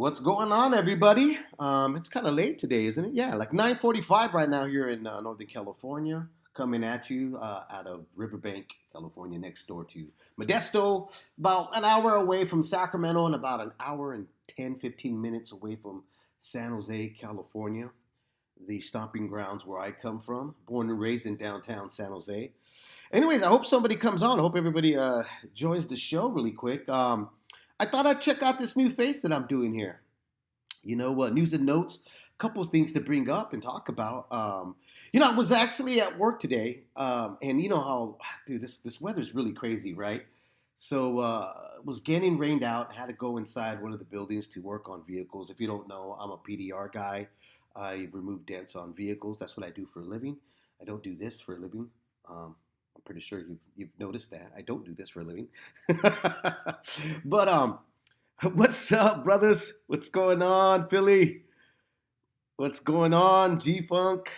What's going on, everybody? It's kind of late today, isn't it? Yeah, like 9:45 right now here in Northern California, coming at you out of Riverbank, California, next door to Modesto, about an hour away from Sacramento and about an hour and 10, 15 minutes away from San Jose, California, the stomping grounds where I come from, born and raised in downtown San Jose. Anyways, I hope somebody comes on. I hope everybody joins the show really quick. I thought I'd check out this new face that I'm doing here. News and notes, a couple of things to bring up and talk about. I was actually at work today, and you know how, dude, this weather's really crazy, right? So it was getting rained out. Had to go inside one of the buildings to work on vehicles. If you don't know, I'm a PDR guy. I remove dents on vehicles. That's what I do for a living. I don't do this for a living. I'm pretty sure you've noticed that. I don't do this for a living. But what's up, brothers? What's going on, Philly? What's going on, G-Funk?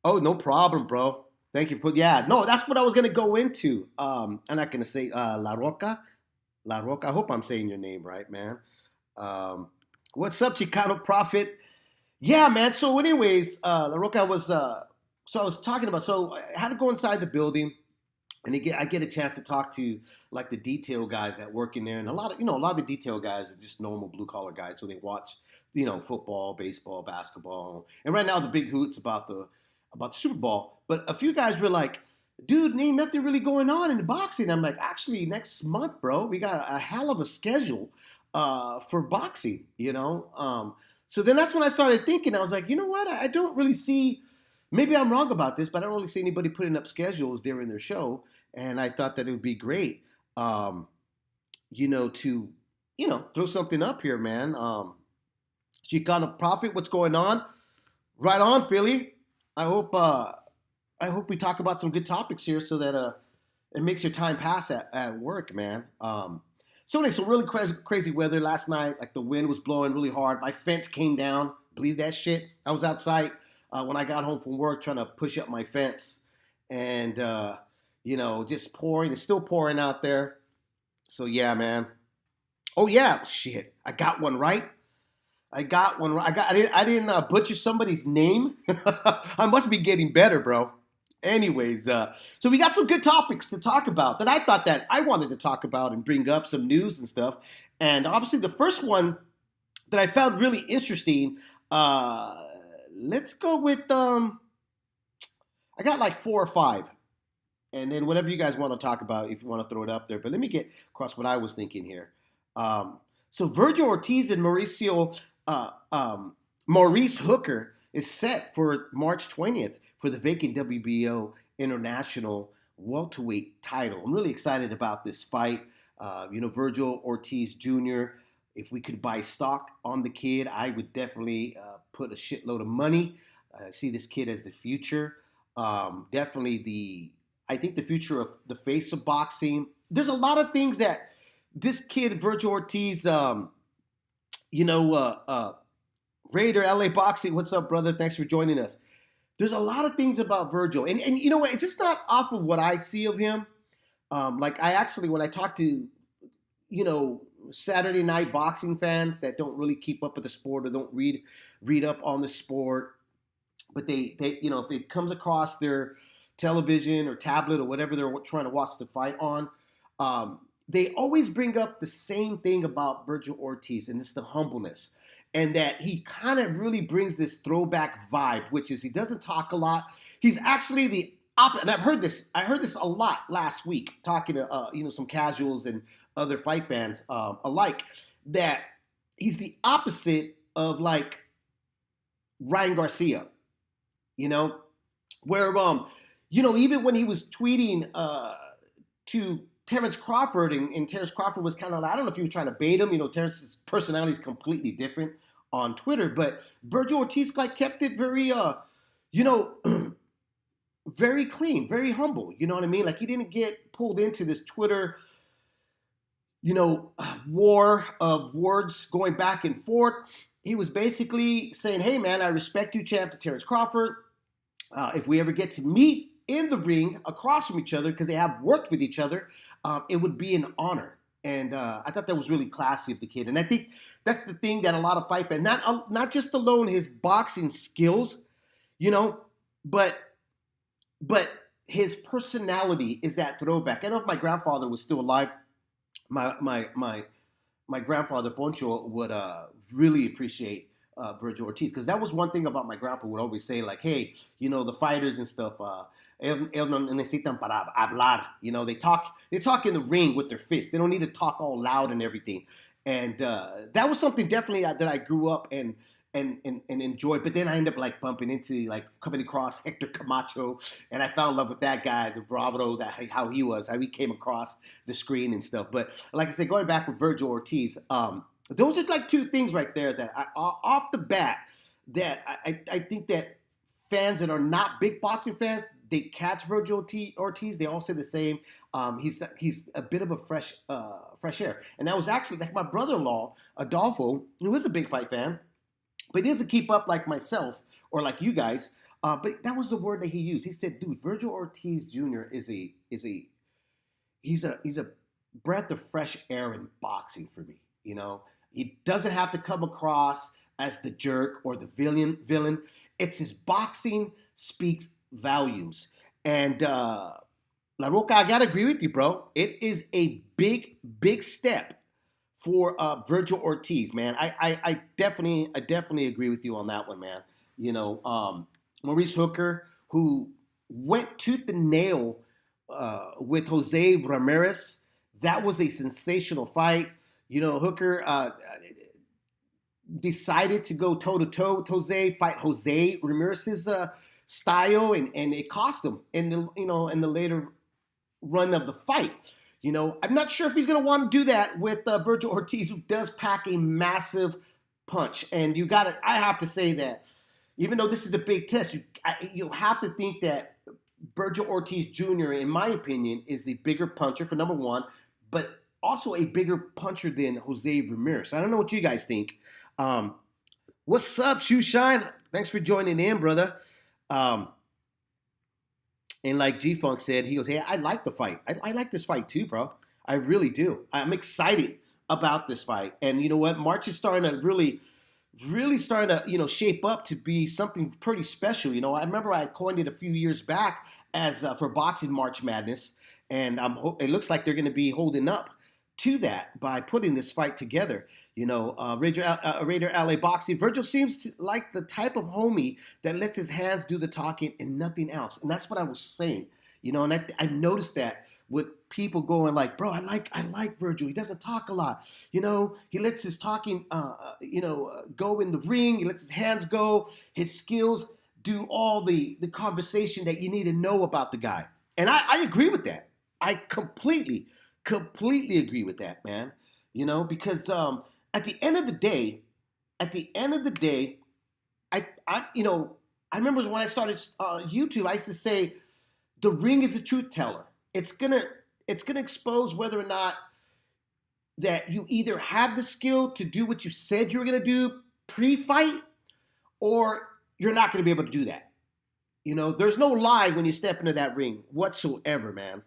Oh, no problem, bro. Thank you for yeah. No, that's what I was gonna go into. I'm not gonna say La Roca. La Roca. I hope I'm saying your name right, man. Um, what's up, Chicano Prophet? Yeah, man. So, anyways, La Roca was. So I was talking about. So I had to go inside the building, and I get a chance to talk to like the detail guys that work in there, and a lot of the detail guys are just normal blue collar guys, so they watch football, baseball, basketball, and right now the big hoots about the Super Bowl. But a few guys were like, "Dude, ain't nothing really going on in the boxing." I'm like, "Actually, next month, bro, we got a hell of a schedule for boxing." So then that's when I started thinking. I was like, you know what? I don't really see. Maybe I'm wrong about this, but I don't really see anybody putting up schedules during their show. And I thought that it would be great, to throw something up here, man. Chicano Prophet, what's going on? Right on, Philly. I hope we talk about some good topics here so that it makes your time pass at work, man. So really crazy weather last night. Like the wind was blowing really hard. My fence came down. Believe that shit? I was outside when I got home from work trying to push up my fence, and just pouring. It's still pouring out there. So yeah, man. Oh yeah, shit. I got one right. I got one right. I didn't butcher somebody's name. I must be getting better, bro. Anyways, so we got some good topics to talk about that I thought that I wanted to talk about and bring up some news and stuff. And obviously, the first one that I found really interesting. Let's go with I got like four or five, and then whatever you guys want to talk about, if you want to throw it up there. But let me get across what I was thinking here. So Virgil Ortiz and Maurice Hooker is set for March 20th for the vacant WBO International welterweight title. I'm really excited about this fight. Virgil Ortiz Jr., if we could buy stock on the kid, I would definitely put a shitload of money. See this kid as the future. Definitely I think the future of the face of boxing. There's a lot of things that this kid, Virgil Ortiz, Raider, LA Boxing, what's up, brother? Thanks for joining us. There's a lot of things about Virgil. And you know what? It's just not off of what I see of him. When I talk to, Saturday night boxing fans that don't really keep up with the sport or don't read up on the sport, but they if it comes across their television or tablet or whatever they're trying to watch the fight on, they always bring up the same thing about Virgil Ortiz, and it's the humbleness. And that he kind of really brings this throwback vibe, which is he doesn't talk a lot. He's actually the opposite. And I heard this a lot last week, talking to some casuals and other fight fans alike, that he's the opposite of like Ryan Garcia, where even when he was tweeting to Terrence Crawford, and Terrence Crawford was kind of, I don't know if he was trying to bait him. Terrence's personality is completely different on Twitter, but Virgil Ortiz kept it very, very clean, very humble. You know what I mean? Like he didn't get pulled into this Twitter, war of words going back and forth. He was basically saying, "Hey, man, I respect you, champ," to Terrence Crawford. If we ever get to meet in the ring across from each other, because they have worked with each other, it would be an honor. And I thought that was really classy of the kid. And I think that's the thing that a lot of fight fans, not just alone his boxing skills, you know, but but his personality is that throwback. I know if my grandfather was still alive, my grandfather Poncho would really appreciate Virgil Ortiz, because that was one thing about my grandpa would always say, like, hey, the fighters and stuff, ellos no necesitan para hablar. They talk in the ring with their fists. They don't need to talk all loud and everything. And that was something definitely that I grew up and enjoyed. But then I ended up like bumping into, like, coming across Hector Camacho, and I fell in love with that guy, the bravado, how he came across the screen and stuff. But like I said, going back with Virgil Ortiz, those are like two things right there that off the bat, that I think that fans that are not big boxing fans, they catch Virgil Ortiz. They all say the same. He's a bit of a fresh air, and that was actually like my brother-in-law Adolfo, who is a big fight fan, but he doesn't keep up like myself or like you guys. But that was the word that he used. He said, "Dude, Virgil Ortiz Jr. He's a breath of fresh air in boxing for me. He doesn't have to come across as the jerk or the villain. It's his boxing speaks volumes." And La Roca, I gotta agree with you, bro. It is a big, big step for Virgil Ortiz, man. I definitely agree with you on that one, man. Maurice Hooker, who went tooth and nail with Jose Ramirez. That was a sensational fight. Hooker decided to go toe-to-toe with Jose, fight Jose Ramirez's style, and it cost him in the later run of the fight. I'm not sure if he's going to want to do that with Virgil Ortiz, who does pack a massive punch. And I have to say that even though this is a big test, you have to think that Virgil Ortiz Jr., in my opinion, is the bigger puncher for number one, but also a bigger puncher than Jose Ramirez. I don't know what you guys think. What's up, Shoe Shine? Thanks for joining in, brother. And like G-Funk said, he goes, hey, I like the fight. I like this fight too, bro. I really do. I'm excited about this fight. And you know what? March is starting to really starting to, shape up to be something pretty special. I remember I coined it a few years back as for Boxing March Madness. And it looks like they're going to be holding up to that by putting this fight together. Raider LA Boxing. Virgil seems like the type of homie that lets his hands do the talking and nothing else. And that's what I was saying. And I noticed that with people going like, bro, I like Virgil. He doesn't talk a lot. He lets his talking, go in the ring. He lets his hands go. His skills do all the conversation that you need to know about the guy. And I agree with that. I completely agree with that, man. Because at the end of the day, I remember when I started YouTube, I used to say, the ring is the truth teller. It's gonna expose whether or not that you either have the skill to do what you said you were gonna do pre-fight, or you're not gonna be able to do that. There's no lie when you step into that ring whatsoever, man.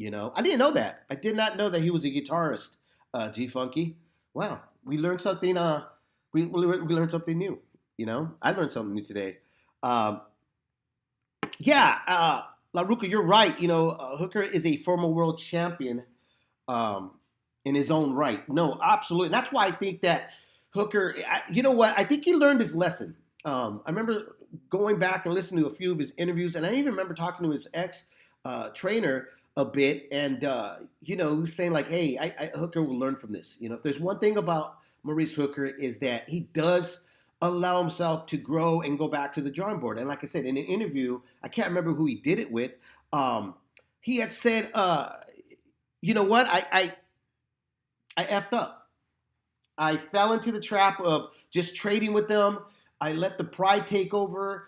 I didn't know that. I did not know that he was a guitarist, G-Funky. Wow, we learned something. We learned something new. I learned something new today. La Ruca, you're right. Hooker is a former world champion in his own right. No, absolutely. That's why I think that Hooker, you know what? I think he learned his lesson. I remember going back and listening to a few of his interviews, and I even remember talking to his ex-trainer a bit, and he was saying like, hey, Hooker will learn from this. If there's one thing about Maurice Hooker is that he does allow himself to grow and go back to the drawing board. And like I said, in an interview, I can't remember who he did it with, he had said, you know what, I effed up. I fell into the trap of just trading with them. I let the pride take over.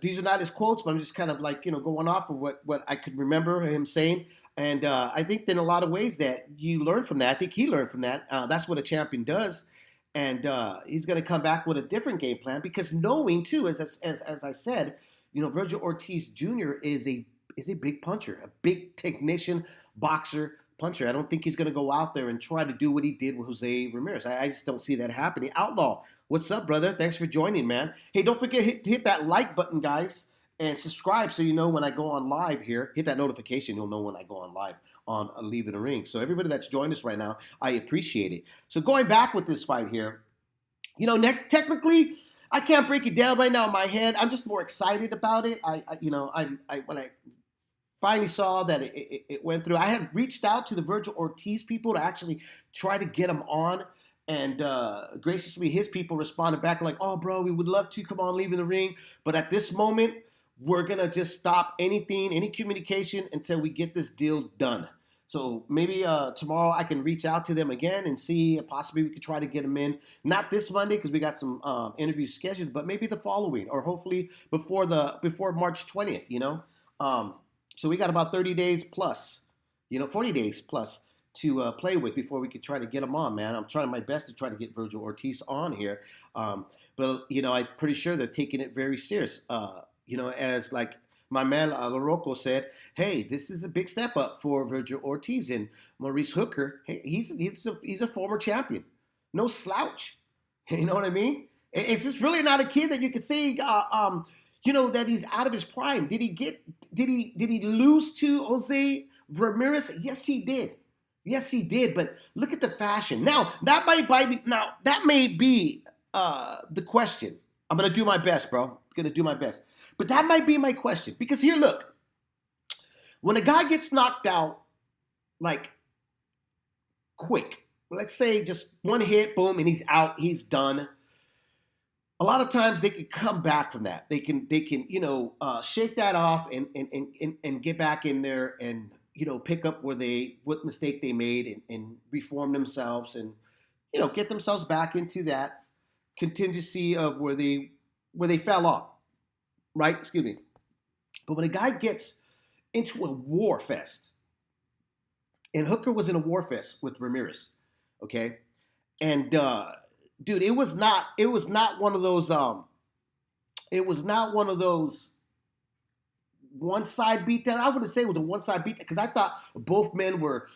These are not his quotes, but I'm just kind of like, going off of what I could remember him saying. And I think in a lot of ways that you learn from that. I think he learned from that. That's what a champion does. And he's going to come back with a different game plan, because knowing too, as I said, Virgil Ortiz Jr. is a big puncher, a big technician, boxer, puncher. I don't think he's going to go out there and try to do what he did with Jose Ramirez. I just don't see that happening. Outlaw, what's up, brother? Thanks for joining, man. Hey, don't forget to hit that like button, guys, and subscribe so you know when I go on live here. Hit that notification. You'll know when I go on live on Leaving the Ring. So everybody that's joined us right now, I appreciate it. So going back with this fight here, technically, I can't break it down right now in my head. I'm just more excited about it. When I finally saw that it went through, I had reached out to the Virgil Ortiz people to actually try to get him on, and graciously his people responded back like, "Oh, bro, we would love to come on Leaving the Ring, but at this moment, we're gonna just stop any communication until we get this deal done." So maybe tomorrow I can reach out to them again and see if possibly we could try to get them in. Not this Monday because we got some interviews scheduled, but maybe the following, or hopefully before March 20th. So we got about 30 days plus, 40 days plus to play with before we could try to get them on, man. I'm trying my best to try to get Virgil Ortiz on here, but I'm pretty sure they're taking it very serious. As like my man LaRocco said, hey, this is a big step up for Virgil Ortiz, and Maurice Hooker. Hey, he's a former champion, no slouch. You know what I mean? It's just really not a kid that you could say, that he's out of his prime. Did he lose to Jose Ramirez? Yes, he did. Yes, he did. But look at the fashion. Now that may be the question. I'm gonna do my best, bro. I'm gonna do my best. But that might be my question. Because here, look. When a guy gets knocked out, like, quick, let's say just one hit, boom, and he's out, he's done. A lot of times they can come back from that. They can shake that off and get back in there and, pick up what mistake they made and reform themselves and, get themselves back into that contingency of where they fell off. Right? Excuse me. But when a guy gets into a war fest, and Hooker was in a war fest with Ramirez, okay? And dude, it was not one of those one-side beatdown. I wouldn't say it was a one-side beatdown because I thought both men were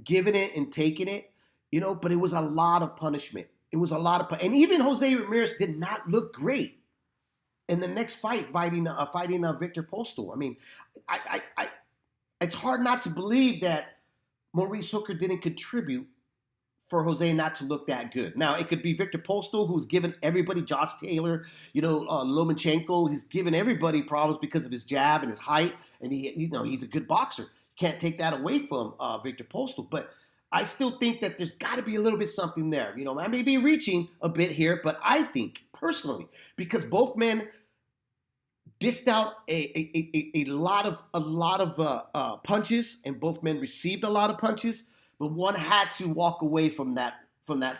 giving it and taking it, but it was a lot of punishment. It was a lot of and even Jose Ramirez did not look great in the next fight, fighting Victor Postol. I mean, it's hard not to believe that Maurice Hooker didn't contribute for Jose not to look that good. Now, it could be Victor Postol, who's given everybody, Josh Taylor, Lomachenko, he's given everybody problems because of his jab and his height, and he's a good boxer. Can't take that away from Victor Postol, but I still think that there's got to be a little bit something there. I may be reaching a bit here, but I think personally, because both men dished out a lot of punches, and both men received a lot of punches, but one had to walk away from that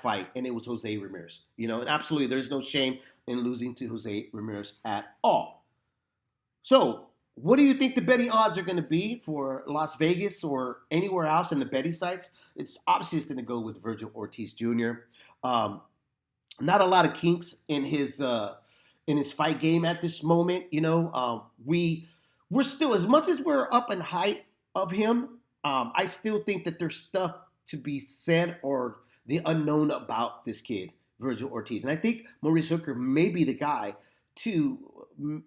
fight, and it was Jose Ramirez. And absolutely, there's no shame in losing to Jose Ramirez at all. So, what do you think the betting odds are going to be for Las Vegas or anywhere else in the betting sites? It's obviously going to go with Virgil Ortiz Jr. Not a lot of kinks in his fight game at this moment. We're still, as much as we're up in height of him, I still think that there's stuff to be said or the unknown about this kid, Virgil Ortiz. And I think Maurice Hooker may be the guy to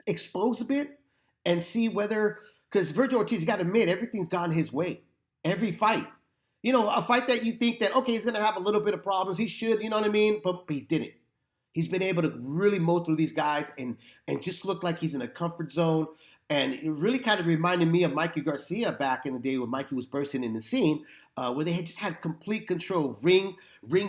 expose a bit and see whether, because Virgil Ortiz, you got to admit, everything's gone his way. Every fight. A fight that you think that, okay, he's going to have a little bit of problems. He should, you know what I mean? But he didn't. He's been able to really mow through these guys and just look like he's in a comfort zone. And it really kind of reminded me of Mikey Garcia back in the day when Mikey was bursting in the scene, where they had just had complete control, ring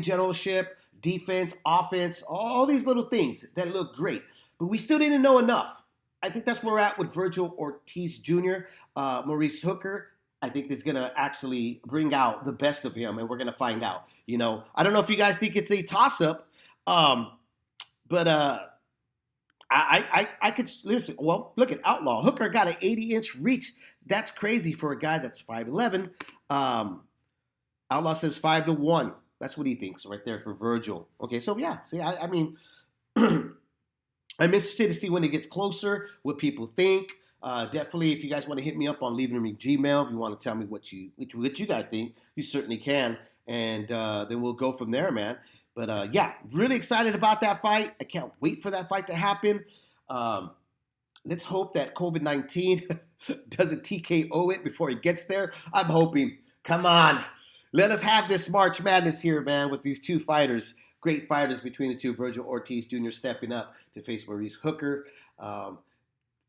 generalship, defense, offense, all these little things that look great. But we still didn't know enough. I think that's where we're at with Virgil Ortiz Jr., Maurice Hooker. I think this is going to actually bring out the best of him, and we're going to find out. I don't know if you guys think it's a toss-up, but I could listen. Well, look at Outlaw. Hooker got an 80-inch reach. That's crazy for a guy that's 5'11". Outlaw says 5-1. That's what he thinks right there for Virgil. Okay, so yeah. See, I mean, I'm interested to see when it gets closer, what people think. Definitely, if you guys want to hit me up on Leaving a Ring Gmail, if you want to tell me what you guys think, you certainly can, and then we'll go from there, man. But yeah, really excited about that fight. I can't wait for that fight to happen. Um, let's hope that COVID-19 doesn't TKO it before it gets there. I'm hoping. Come on. Let us have this March Madness here, man, with these two fighters. Great fighters between the two. Virgil Ortiz Jr. stepping up to face Maurice Hooker. God,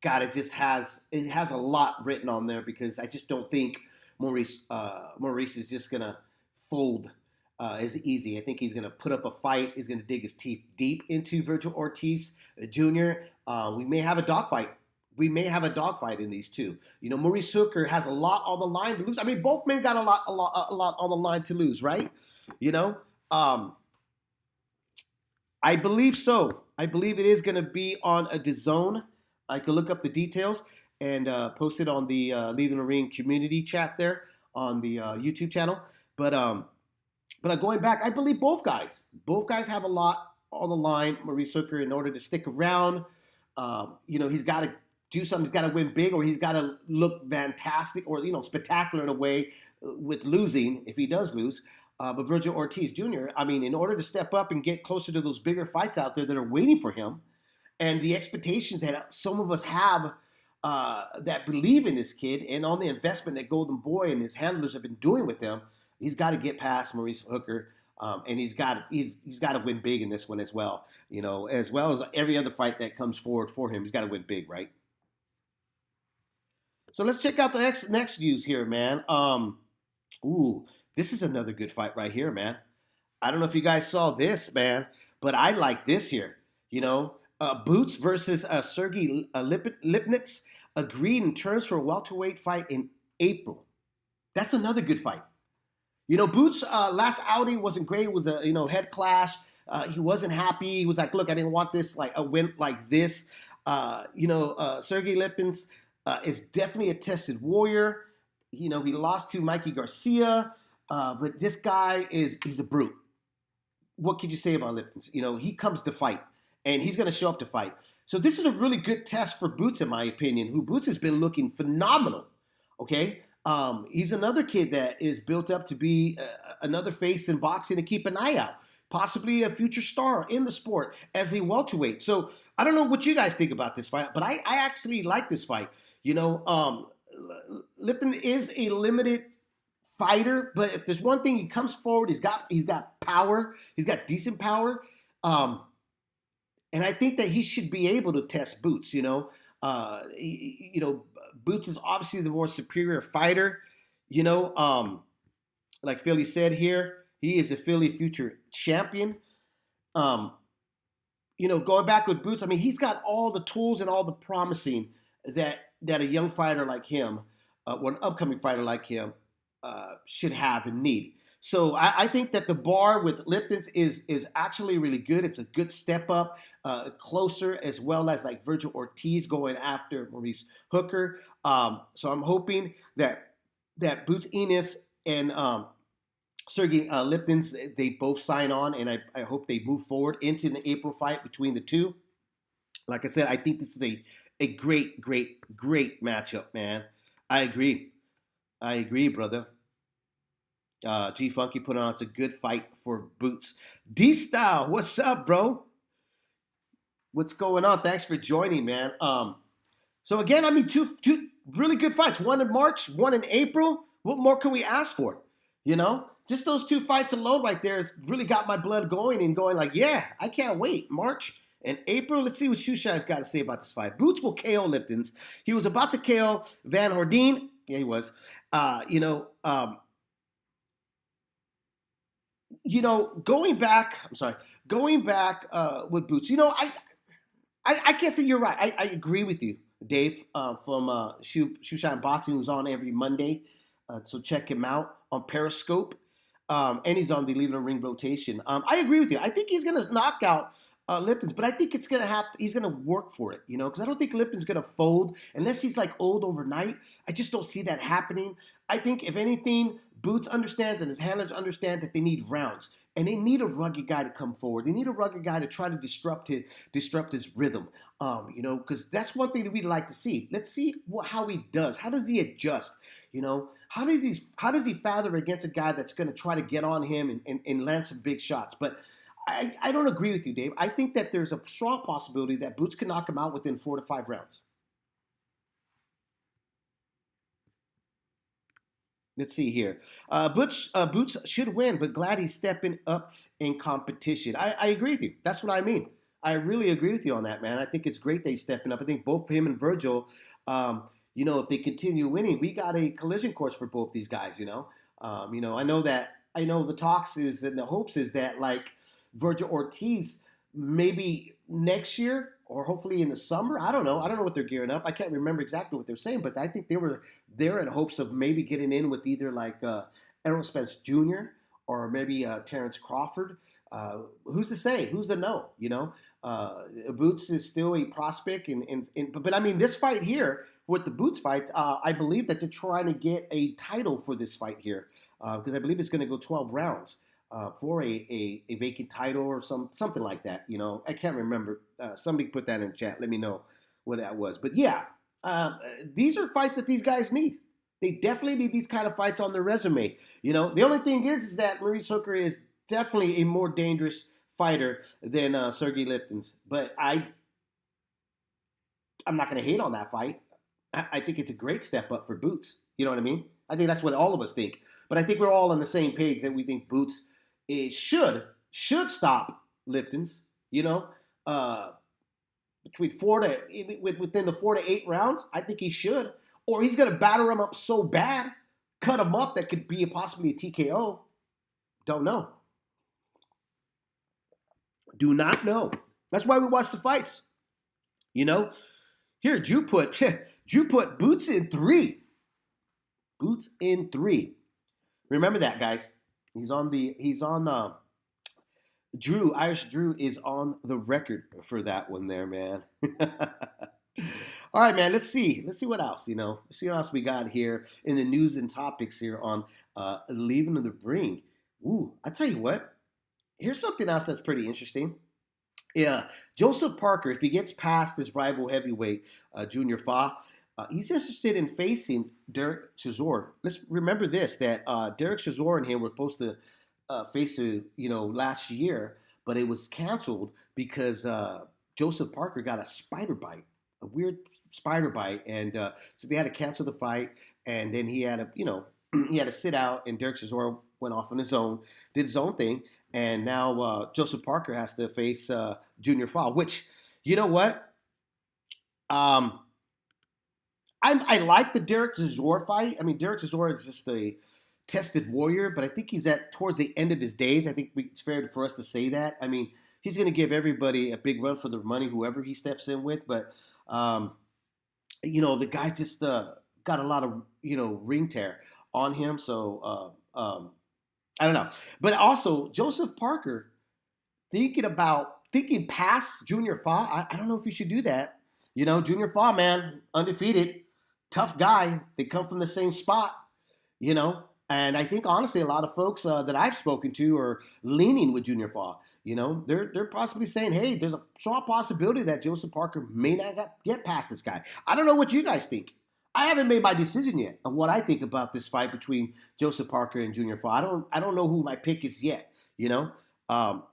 it has a lot written on there because I just don't think Maurice is just gonna fold as easy. I think he's gonna put up a fight. He's gonna dig his teeth deep into Virgil Ortiz Jr. We may have a dogfight. We may have a dogfight in these two. You know, Maurice Hooker has a lot on the line to lose. I mean, both men got a lot on the line to lose, right? You know, I believe so. I believe it is going to be on a DAZN. I could look up the details and post it on the Leaving the Ring community chat there on the YouTube channel. But going back, I believe both guys. Both guys have a lot on the line. Maurice Hooker, in order to stick around, you know, he's got to do something. He's got to win big, or he's got to look fantastic, or spectacular in a way with losing if he does lose. But Virgil Ortiz Jr., I mean, in order to step up and get closer to those bigger fights out there that are waiting for him, and the expectations that some of us have that believe in this kid, and on the investment that Golden Boy and his handlers have been doing with him, he's got to get past Maurice Hooker, and he's got to win big in this one as well. You know, as well as every other fight that comes forward for him, he's got to win big, right? So let's check out the next news here, man. This is another good fight right here, man. I don't know if you guys saw this, man, but I like this here. You know, Boots versus Sergey Lipinets agreed in terms for a welterweight fight in April. That's another good fight. You know, Boots' last outing wasn't great. It was a head clash. He wasn't happy. He was like, "Look, I didn't want this like a win like this." Sergey Lipinets is definitely a tested warrior. You know, he lost to Mikey Garcia, but this guy he's a brute. What could you say about Lipinets? You know, he comes to fight, and he's going to show up to fight. So this is a really good test for Boots, in my opinion, who Boots has been looking phenomenal, okay? He's another kid that is built up to be another face in boxing to keep an eye out. Possibly a future star in the sport as a welterweight. So I don't know what you guys think about this fight, but I actually like this fight. You know, Lipton is a limited fighter, but if there's one thing, he comes forward, he's got power, he's got decent power, and I think that he should be able to test Boots. Boots is obviously the more superior fighter. You know, like Philly said here, he is a Philly future champion. Going back with Boots, I mean, he's got all the tools and all the promising that a young fighter like him, or an upcoming fighter like him, should have and need. So I think that the bar with Lipton is actually really good. It's a good step up, closer, as well as like Virgil Ortiz going after Maurice Hooker. So I'm hoping that Boots Ennis and Sergey Lipinets, they both sign on, and I hope they move forward into the April fight between the two. Like I said, I think this is a great, great, great matchup, man. I agree, brother. G Funky put on a good fight for Boots. D Style, what's up, bro? What's going on? Thanks for joining, man. So again, I mean, two really good fights. One in March, one in April. What more can we ask for? You know, just those two fights alone right there has really got my blood going and going like, yeah, I can't wait. March and April. Let's see what Shoeshine's got to say about this fight. Boots will KO Lipton's. He was about to KO Van Hordeen. Yeah, he was. Going back with Boots, I can't say you're right. I agree with you, Dave, from Shoeshine Boxing, who's on every Monday. So check him out on Periscope. And he's on the Leaving the Ring rotation. I agree with you. I think he's going to knock out Lipton's, but I think he's going to work for it, because I don't think Lipton's going to fold unless he's like old overnight. I just don't see that happening. I think if anything, Boots understands and his handlers understand that they need rounds. And they need a rugged guy to come forward. They need a rugged guy to try to disrupt his rhythm. Because that's one thing that we'd like to see. Let's see how he does. How does he adjust? How does he father against a guy that's going to try to get on him and land some big shots? But I don't agree with you, Dave. I think that there's a strong possibility that Boots can knock him out within 4 to 5 rounds. Let's see here. Boots should win, but glad he's stepping up in competition. I agree with you. That's what I mean. I really agree with you on that, man. I think it's great that he's stepping up. I think both him and Virgil, if they continue winning, we got a collision course for both these guys. I know the talks is and the hopes is that like Virgil Ortiz maybe next year or hopefully in the summer. I don't know. I don't know what they're gearing up. I can't remember exactly what they're saying, but I think they were there in hopes of maybe getting in with either like Errol Spence Jr. or maybe Terrence Crawford. Who's to say? Who's to know? Boots is still a prospect, but I mean this fight here with the Boots fights, I believe that they're trying to get a title for this fight here because I believe it's going to go 12 rounds. For a vacant title or something like that. I can't remember. Somebody put that in the chat. Let me know what that was. But yeah, these are fights that these guys need. They definitely need these kind of fights on their resume. The only thing is that Maurice Hooker is definitely a more dangerous fighter than Sergey Lipinets. But I'm not going to hate on that fight. I think it's a great step up for Boots. You know what I mean? I think that's what all of us think. But I think we're all on the same page that we think Boots it should stop Lipton's, within the 4 to 8 rounds. I think he should, or he's gonna batter him up so bad, cut him up that could be possibly a TKO. Don't know. Do not know. That's why we watch the fights. Here Drew put Boots in 3. Boots in 3. Remember that, guys. Irish Drew is on the record for that one there, man. All right, man, let's see what else, Let's see what else we got here in the news and topics here on Leaving the Ring. Ooh, I tell you what, here's something else that's pretty interesting. Yeah, Joseph Parker, if he gets past his rival heavyweight, Junior Fa, he's interested in facing Derek Chisora. Let's remember this, that Derek Chisora and him were supposed to face last year, but it was canceled because Joseph Parker got a spider bite, a weird spider bite, and so they had to cancel the fight, and then he had to sit out, and Derek Chisora went off on his own, did his own thing, and now Joseph Parker has to face Junior Fa, which, you know what? I like the Derek Chisora fight. I mean, Derek Chisora is just a tested warrior, but I think he's towards the end of his days. I think it's fair for us to say that. I mean, he's going to give everybody a big run for their money, whoever he steps in with. But, the guy's just got a lot of, ring tear on him. So, I don't know. But also, Joseph Parker, thinking past Junior Fa, I don't know if you should do that. Junior Fa, man, undefeated. Tough guy. They come from the same spot, and I think honestly a lot of folks that I've spoken to are leaning with Junior Fa. They're possibly saying, hey, there's a strong possibility that Joseph Parker may not get past this guy. I don't know what you guys think. I haven't made my decision yet on what I think about this fight between Joseph Parker and Junior Fa. I don't know who my pick is yet. So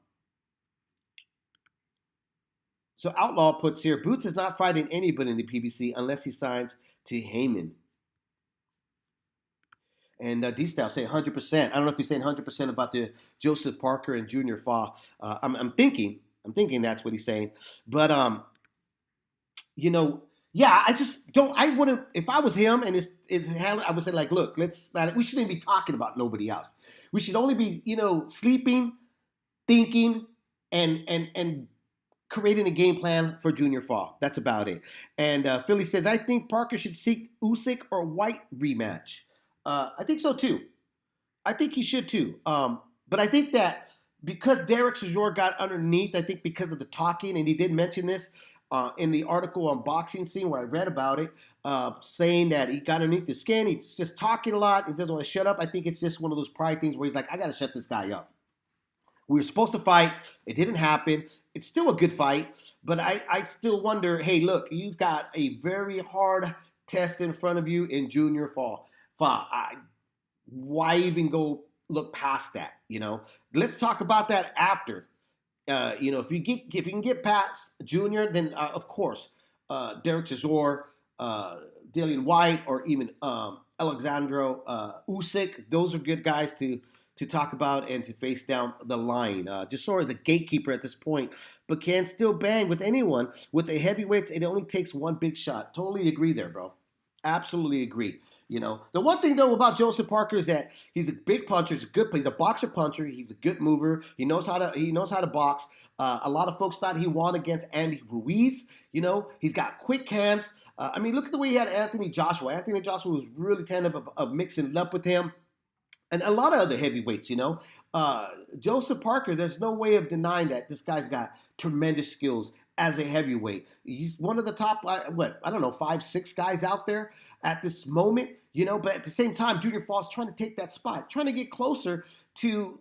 Outlaw puts here, Boots is not fighting anybody in the PBC unless he signs to Heyman. And D-Style saying 100%. I don't know if he's saying 100% about the Joseph Parker and Junior Fa. I'm thinking that's what he's saying. But, yeah, I just don't, I wouldn't, if I was him and it's handled, I would say like, look, we shouldn't be talking about nobody else. We should only be, sleeping, thinking, and creating a game plan for Junior Fa. That's about it. And Philly says, I think Parker should seek Usyk or White rematch. I think so too. I think he should too. But I think that because Derek Chisora got underneath, I think because of the talking, and he did mention this in the article on Boxing Scene where I read about it, saying that he got underneath the skin. He's just talking a lot. He doesn't want to shut up. I think it's just one of those pride things where he's like, I got to shut this guy up. We were supposed to fight. It didn't happen. It's still a good fight, but I still wonder, hey, look, you've got a very hard test in front of you in Junior Fall. Why even go look past that? Let's talk about that after. If you can get past Junior, then of course, Derek Chisora, Dillian White, or even Alexandro Usyk, those are good guys to talk about and to face down the line. Chisora is a gatekeeper at this point, but can still bang with anyone. With the heavyweights, it only takes one big shot. Totally agree there, bro. Absolutely agree. The one thing though about Joseph Parker is that he's a big puncher. He's a boxer puncher. He's a good mover. He knows how to box. A lot of folks thought he won against Andy Ruiz. He's got quick hands. Look at the way he had Anthony Joshua. Anthony Joshua was really tentative of mixing it up with him. And a lot of other heavyweights, Joseph Parker, there's no way of denying that this guy's got tremendous skills as a heavyweight. He's one of the top, 5, 6 guys out there at this moment, but at the same time, Junior Fall's trying to take that spot, trying to get closer to,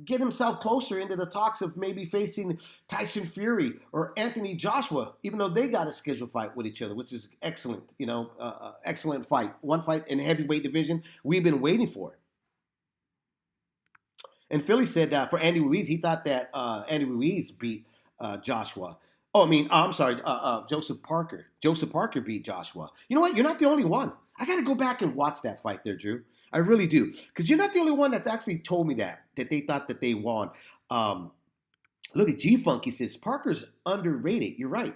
get himself closer into the talks of maybe facing Tyson Fury or Anthony Joshua, even though they got a scheduled fight with each other, which is excellent, excellent fight. One fight in the heavyweight division we've been waiting for. And Philly said that for Andy Ruiz, he thought that Andy Ruiz beat Joshua. I'm sorry, Joseph Parker. Joseph Parker beat Joshua. You know what? You're not the only one. I got to go back and watch that fight there, Drew. I really do. Because you're not the only one that's actually told me that they thought that they won. Look at G-Funk. He says, Parker's underrated. You're right.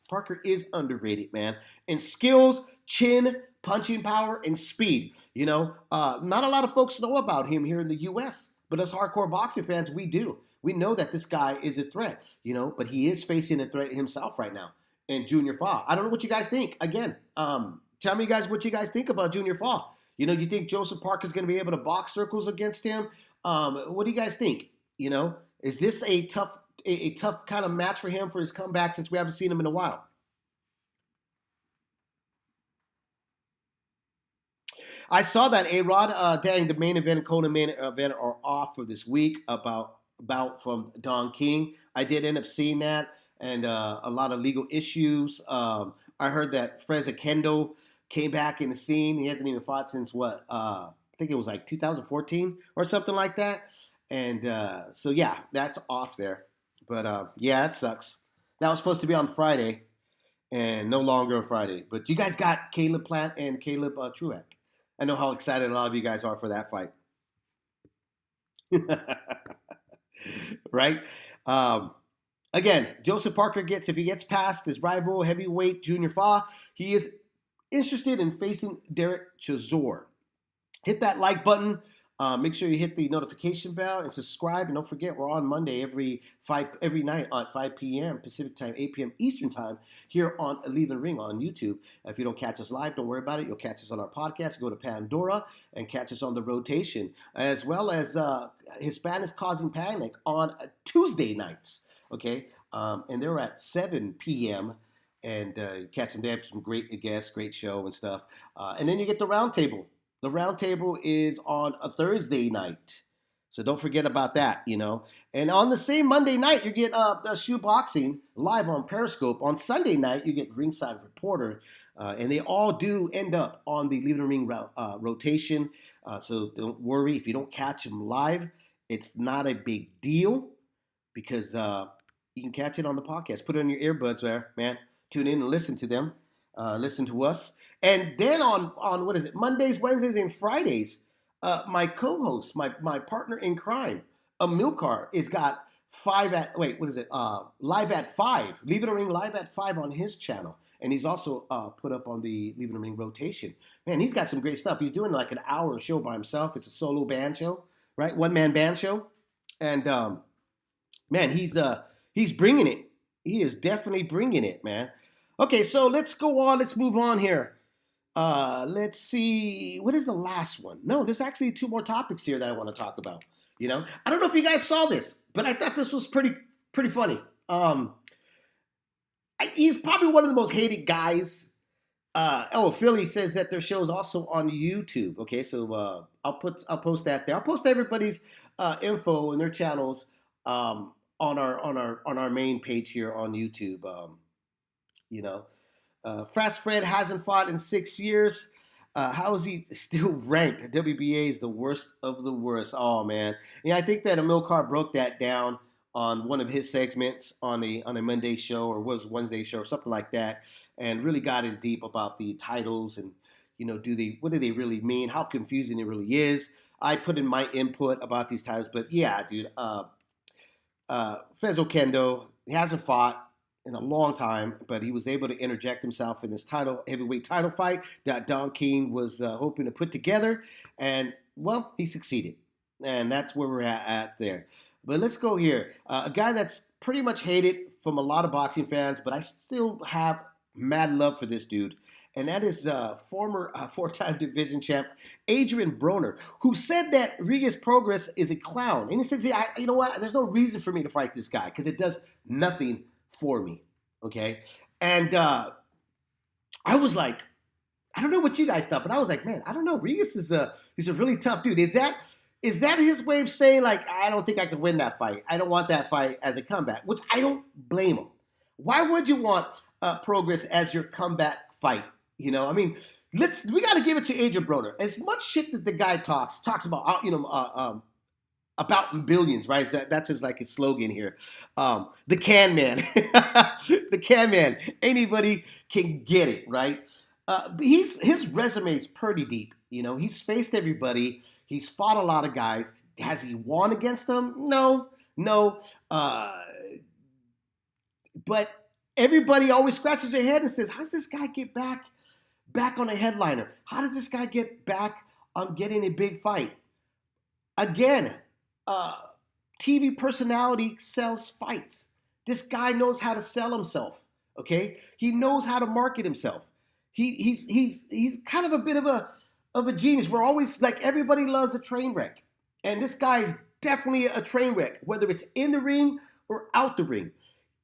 Parker is underrated, man. In skills, chin, punching power, and speed. Not a lot of folks know about him here in the U.S., but us hardcore boxing fans, we do. We know that this guy is a threat, but he is facing a threat himself right now in Junior Fall. I don't know what you guys think. Again, tell me, guys, what you guys think about Junior Fall. You think Joseph Parker's going to be able to box circles against him? What do you guys think? Is this a tough kind of match for him for his comeback since we haven't seen him in a while? I saw that, A-Rod. Dang, the main event and co-main event are off for this week about from Don King. I did end up seeing that, and a lot of legal issues. I heard that Freza Kendo came back in the scene. He hasn't even fought since I think it was like 2014 or something like that. And so, yeah, that's off there. But, yeah, it sucks. That was supposed to be on Friday and no longer on Friday. But you guys got Caleb Plant and Caleb Truax. I know how excited a lot of you guys are for that fight. Right? Again, Joseph Parker if he gets past his rival heavyweight Junior Fa, he is interested in facing Derek Chisora. Hit that like button. Make sure you hit the notification bell and subscribe. And don't forget, we're on Monday every night at 5 p.m. Pacific time, 8 p.m. Eastern time here on Leave and Ring on YouTube. If you don't catch us live, don't worry about it. You'll catch us on our podcast. Go to Pandora and catch us on the rotation, as well as Hispanics Causing Panic on Tuesday nights. Okay, and they're at 7 p.m. And catch them there. Some great guests, great show and stuff. And then you get the roundtable. The roundtable is on a Thursday night. So don't forget about that, And on the same Monday night, you get the Shoe Boxing live on Periscope. On Sunday night, you get Ringside Reporter. And they all do end up on the Leave the Ring rotation. So don't worry. If you don't catch them live, it's not a big deal because you can catch it on the podcast. Put it on your earbuds there, man. Tune in and listen to them. Listen to us. And then on what is it, Mondays, Wednesdays, and Fridays, my co-host, my partner in crime, Amilcar, is got Live at 5, Leave It a Ring Live at 5 on his channel. And he's also put up on the Leave It a Ring rotation. Man, he's got some great stuff. He's doing like an hour show by himself. It's a solo band show, right? One-man band show. And, man, he's bringing it. He is definitely bringing it, man. Okay, so let's go on. Let's move on here. Let's see. What is the last one? No, there's actually 2 more topics here that I want to talk about. I don't know if you guys saw this, but I thought this was pretty funny. He's probably one of the most hated guys Philly says that their show is also on YouTube. Okay, so I'll post that there. I'll post everybody's info and their channels on our main page here on YouTube. You know, Fast Fred hasn't fought in 6 years. How is he still ranked? WBA is the worst of the worst. Oh man, yeah, I think that Amilcar broke that down on one of his segments on a Monday show or was Wednesday show or something like that, and really got in deep about the titles and what do they really mean? How confusing it really is. I put in my input about these titles, but yeah, dude, Fezzo Kendo, he hasn't fought in a long time, but he was able to interject himself in this heavyweight title fight that Don King was hoping to put together, and well, he succeeded, and that's where we're at there. But let's go here. A guy that's pretty much hated from a lot of boxing fans, but I still have mad love for this dude. And that is former four-time division champ Adrien Broner, who said that Regis Progress is a clown. And he says, yeah, you know what? There's no reason for me to fight this guy because it does nothing for me. Okay? And I was like, I don't know what you guys thought, but I was like, man, I don't know. Regis he's a really tough dude. Is that his way of saying, like, I don't think I can win that fight. I don't want that fight as a comeback, which I don't blame him. Why would you want Progress as your comeback fight? You know, I mean, we got to give it to Adrien Broner. As much shit that the guy talks about, about billions, right? That's his slogan here. The can man, the can man. Anybody can get it, right? But his resume is pretty deep. You know, he's faced everybody. He's fought a lot of guys. Has he won against them? No. But everybody always scratches their head and says, how does this guy get back on a headliner? How does this guy get back on getting a big fight? Again, TV personality sells fights. This guy knows how to sell himself. Okay, he knows how to market himself. He's kind of a bit of a genius. We're always like, everybody loves a train wreck, and this guy is definitely a train wreck, whether it's in the ring or out the ring.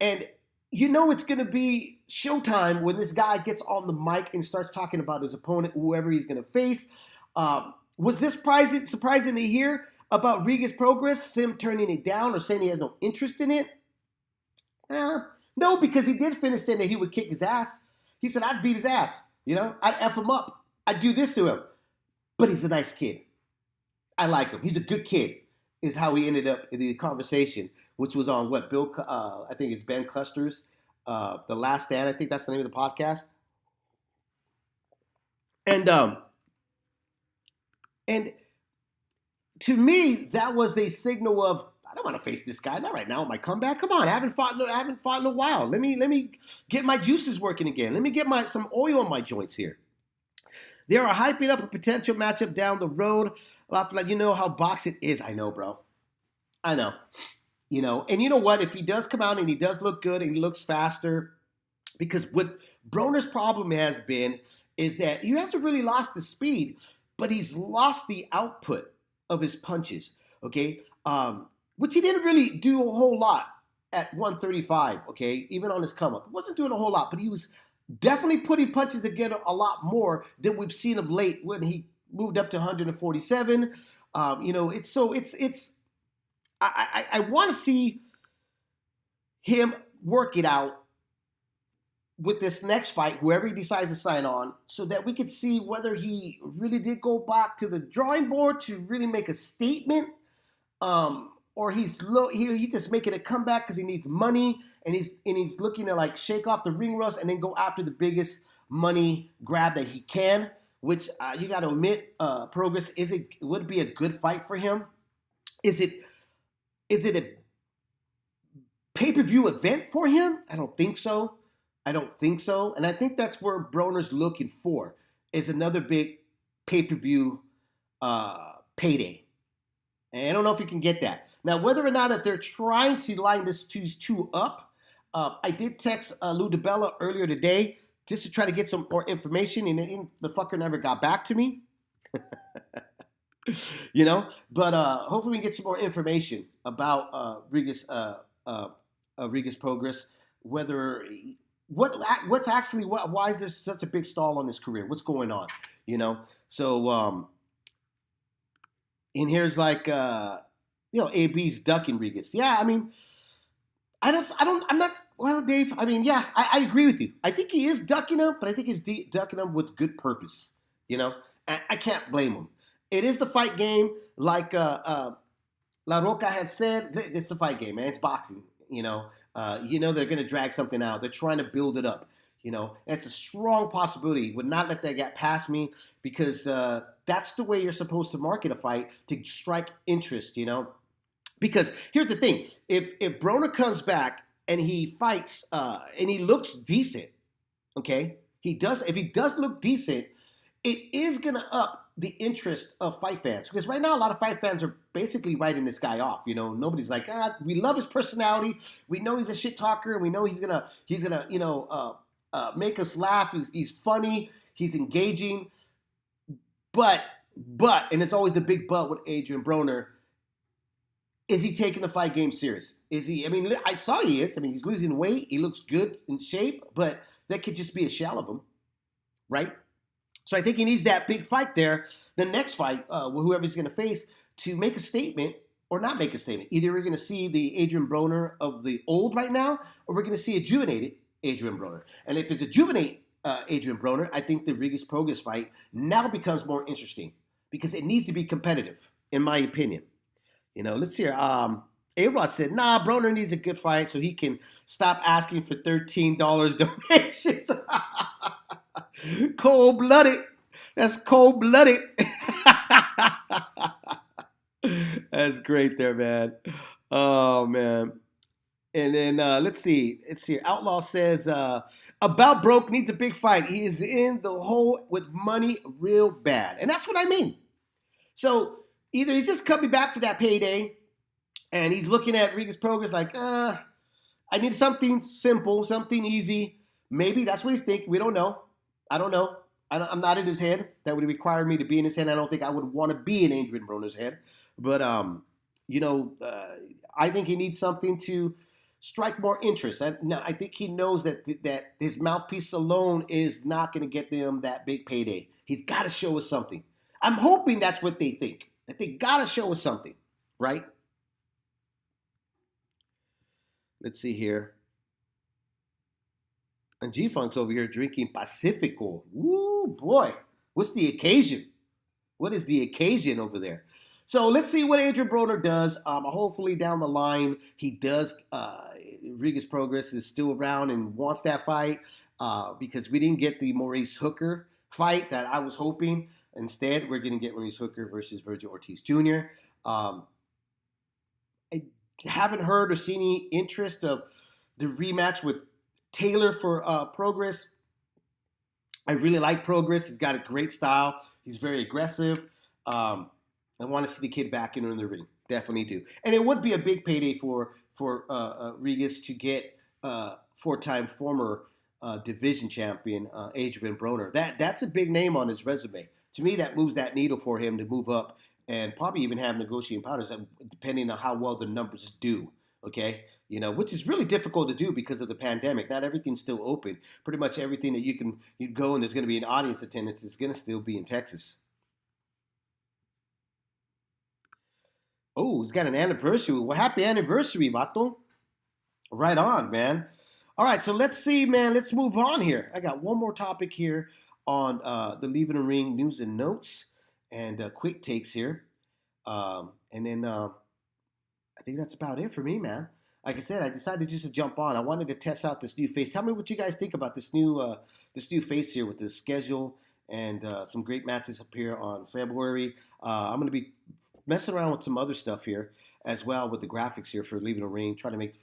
And you know it's going to be showtime when this guy gets on the mic and starts talking about his opponent, whoever he's going to face. Was this surprising to hear about Regis Progress, him turning it down or saying he has no interest in it? No, because he did finish saying that he would kick his ass. He said, I'd beat his ass. You know, I'd F him up. I'd do this to him. But he's a nice kid. I like him. He's a good kid, is how he ended up in the conversation, which was on I think it's Ben Custer's The Last Stand. I think that's the name of the podcast. And to me, that was a signal of, I don't want to face this guy. Not right now on my comeback. Come on, I haven't fought in a while. Let me get my juices working again. Let me get some oil on my joints here. They are hyping up a potential matchup down the road. Like, you know how boxing is. I know, bro. I know. You know, and you know what? If he does come out and he does look good and he looks faster, because what Broner's problem has been is that he hasn't really lost the speed, but he's lost the output of his punches. Okay, which he didn't really do a whole lot at 135. Okay, even on his come up, he wasn't doing a whole lot, but he was definitely putting punches together a lot more than we've seen of late when he moved up to 147. You know, I want to see him work it out with this next fight, whoever he decides to sign on, so that we could see whether he really did go back to the drawing board to really make a statement, or he's just making a comeback because he needs money and he's looking to like shake off the ring rust and then go after the biggest money grab that he can. Which you got to admit, Progress would be a good fight for him. Is it a pay-per-view event for him? I don't think so. And I think that's where Broner's looking for, is another big pay-per-view payday. And I don't know if you can get that. Now, whether or not that they're trying to line these two up, I did text Lou DiBella earlier today just to try to get some more information, and the fucker never got back to me. You know, but hopefully we can get some more information about Regis Progress, whether what's actually why is there such a big stall on his career? What's going on? You know, so and here's like AB's ducking Regas. Yeah, I mean, I'm not. Well, Dave, I mean, yeah, I agree with you. I think he is ducking him, but I think he's ducking him with good purpose. You know, I can't blame him. It is the fight game, like La Roca had said. It's the fight game, man. It's boxing. They're going to drag something out. They're trying to build it up. And it's a strong possibility. Would not let that get past me because that's the way you're supposed to market a fight to strike interest. Because here's the thing: if Broner comes back and he fights and he looks decent, okay, he does. If he does look decent, it is gonna up the interest of fight fans because right now a lot of fight fans are basically writing this guy off. Nobody's like, we love his personality. We know he's a shit talker. We know he's gonna make us laugh. He's funny. He's engaging. But and it's always the big but with Adrien Broner. Is he taking the fight game serious? Is he? I mean, I saw he is. I mean, he's losing weight. He looks good in shape, but that could just be a shell of him, right? So I think he needs that big fight there, the next fight, whoever he's going to face, to make a statement or not make a statement. Either we're going to see the Adrien Broner of the old right now, or we're going to see a rejuvenated Adrien Broner. And if it's a rejuvenate Adrien Broner, I think the Regas-Prograis fight now becomes more interesting because it needs to be competitive, in my opinion. Let's hear. A-Rod said, nah, Broner needs a good fight so he can stop asking for $13 donations. Cold-blooded. That's cold-blooded. That's great there, man. Oh, man. And then let's see. It's here. Outlaw says, about broke needs a big fight. He is in the hole with money real bad. And that's what I mean. So either he's just coming back for that payday and he's looking at Regas-Prograis like, I need something simple, something easy. Maybe that's what he's thinking. We don't know. I don't know. I'm not in his head. That would require me to be in his head. I don't think I would want to be in Adrien Broner's head. But, I think he needs something to strike more interest. I think he knows that his mouthpiece alone is not going to get them that big payday. He's got to show us something. I'm hoping that's what they think. That they got to show us something, right? Let's see here. And G-Funk's over here drinking Pacifico. Woo, boy. What's the occasion? What is the occasion over there? So let's see what Adrien Broner does. Hopefully down the line, he does. Regas-Prograis is still around and wants that fight because we didn't get the Maurice Hooker fight that I was hoping. Instead, we're going to get Maurice Hooker versus Virgil Ortiz Jr. I haven't heard or seen any interest of the rematch with Taylor for Prograis. I really like Prograis. He's got a great style. He's very aggressive. I want to see the kid back in the ring. Definitely do. And it would be a big payday for Regas to get four-time former division champion Adrien Broner. That's a big name on his resume. To me, that moves that needle for him to move up and probably even have negotiating powers, depending on how well the numbers do. Okay, which is really difficult to do because of the pandemic. Not everything's still open. Pretty much everything that you go and there's going to be an audience attendance is going to still be in Texas. Oh, he's got an anniversary. Well, happy anniversary, Vato. Right on, man. All right, so let's see, man. Let's move on here. I got one more topic here on the Leave It in Ring news and notes and quick takes here. And then I think that's about it for me, man. Like I said, I decided just to jump on. I wanted to test out this new face. Tell me what you guys think about this new face here with the schedule and some great matches up here on February. I'm going to be messing around with some other stuff here as well with the graphics here for Leave It in Ring. Try to make,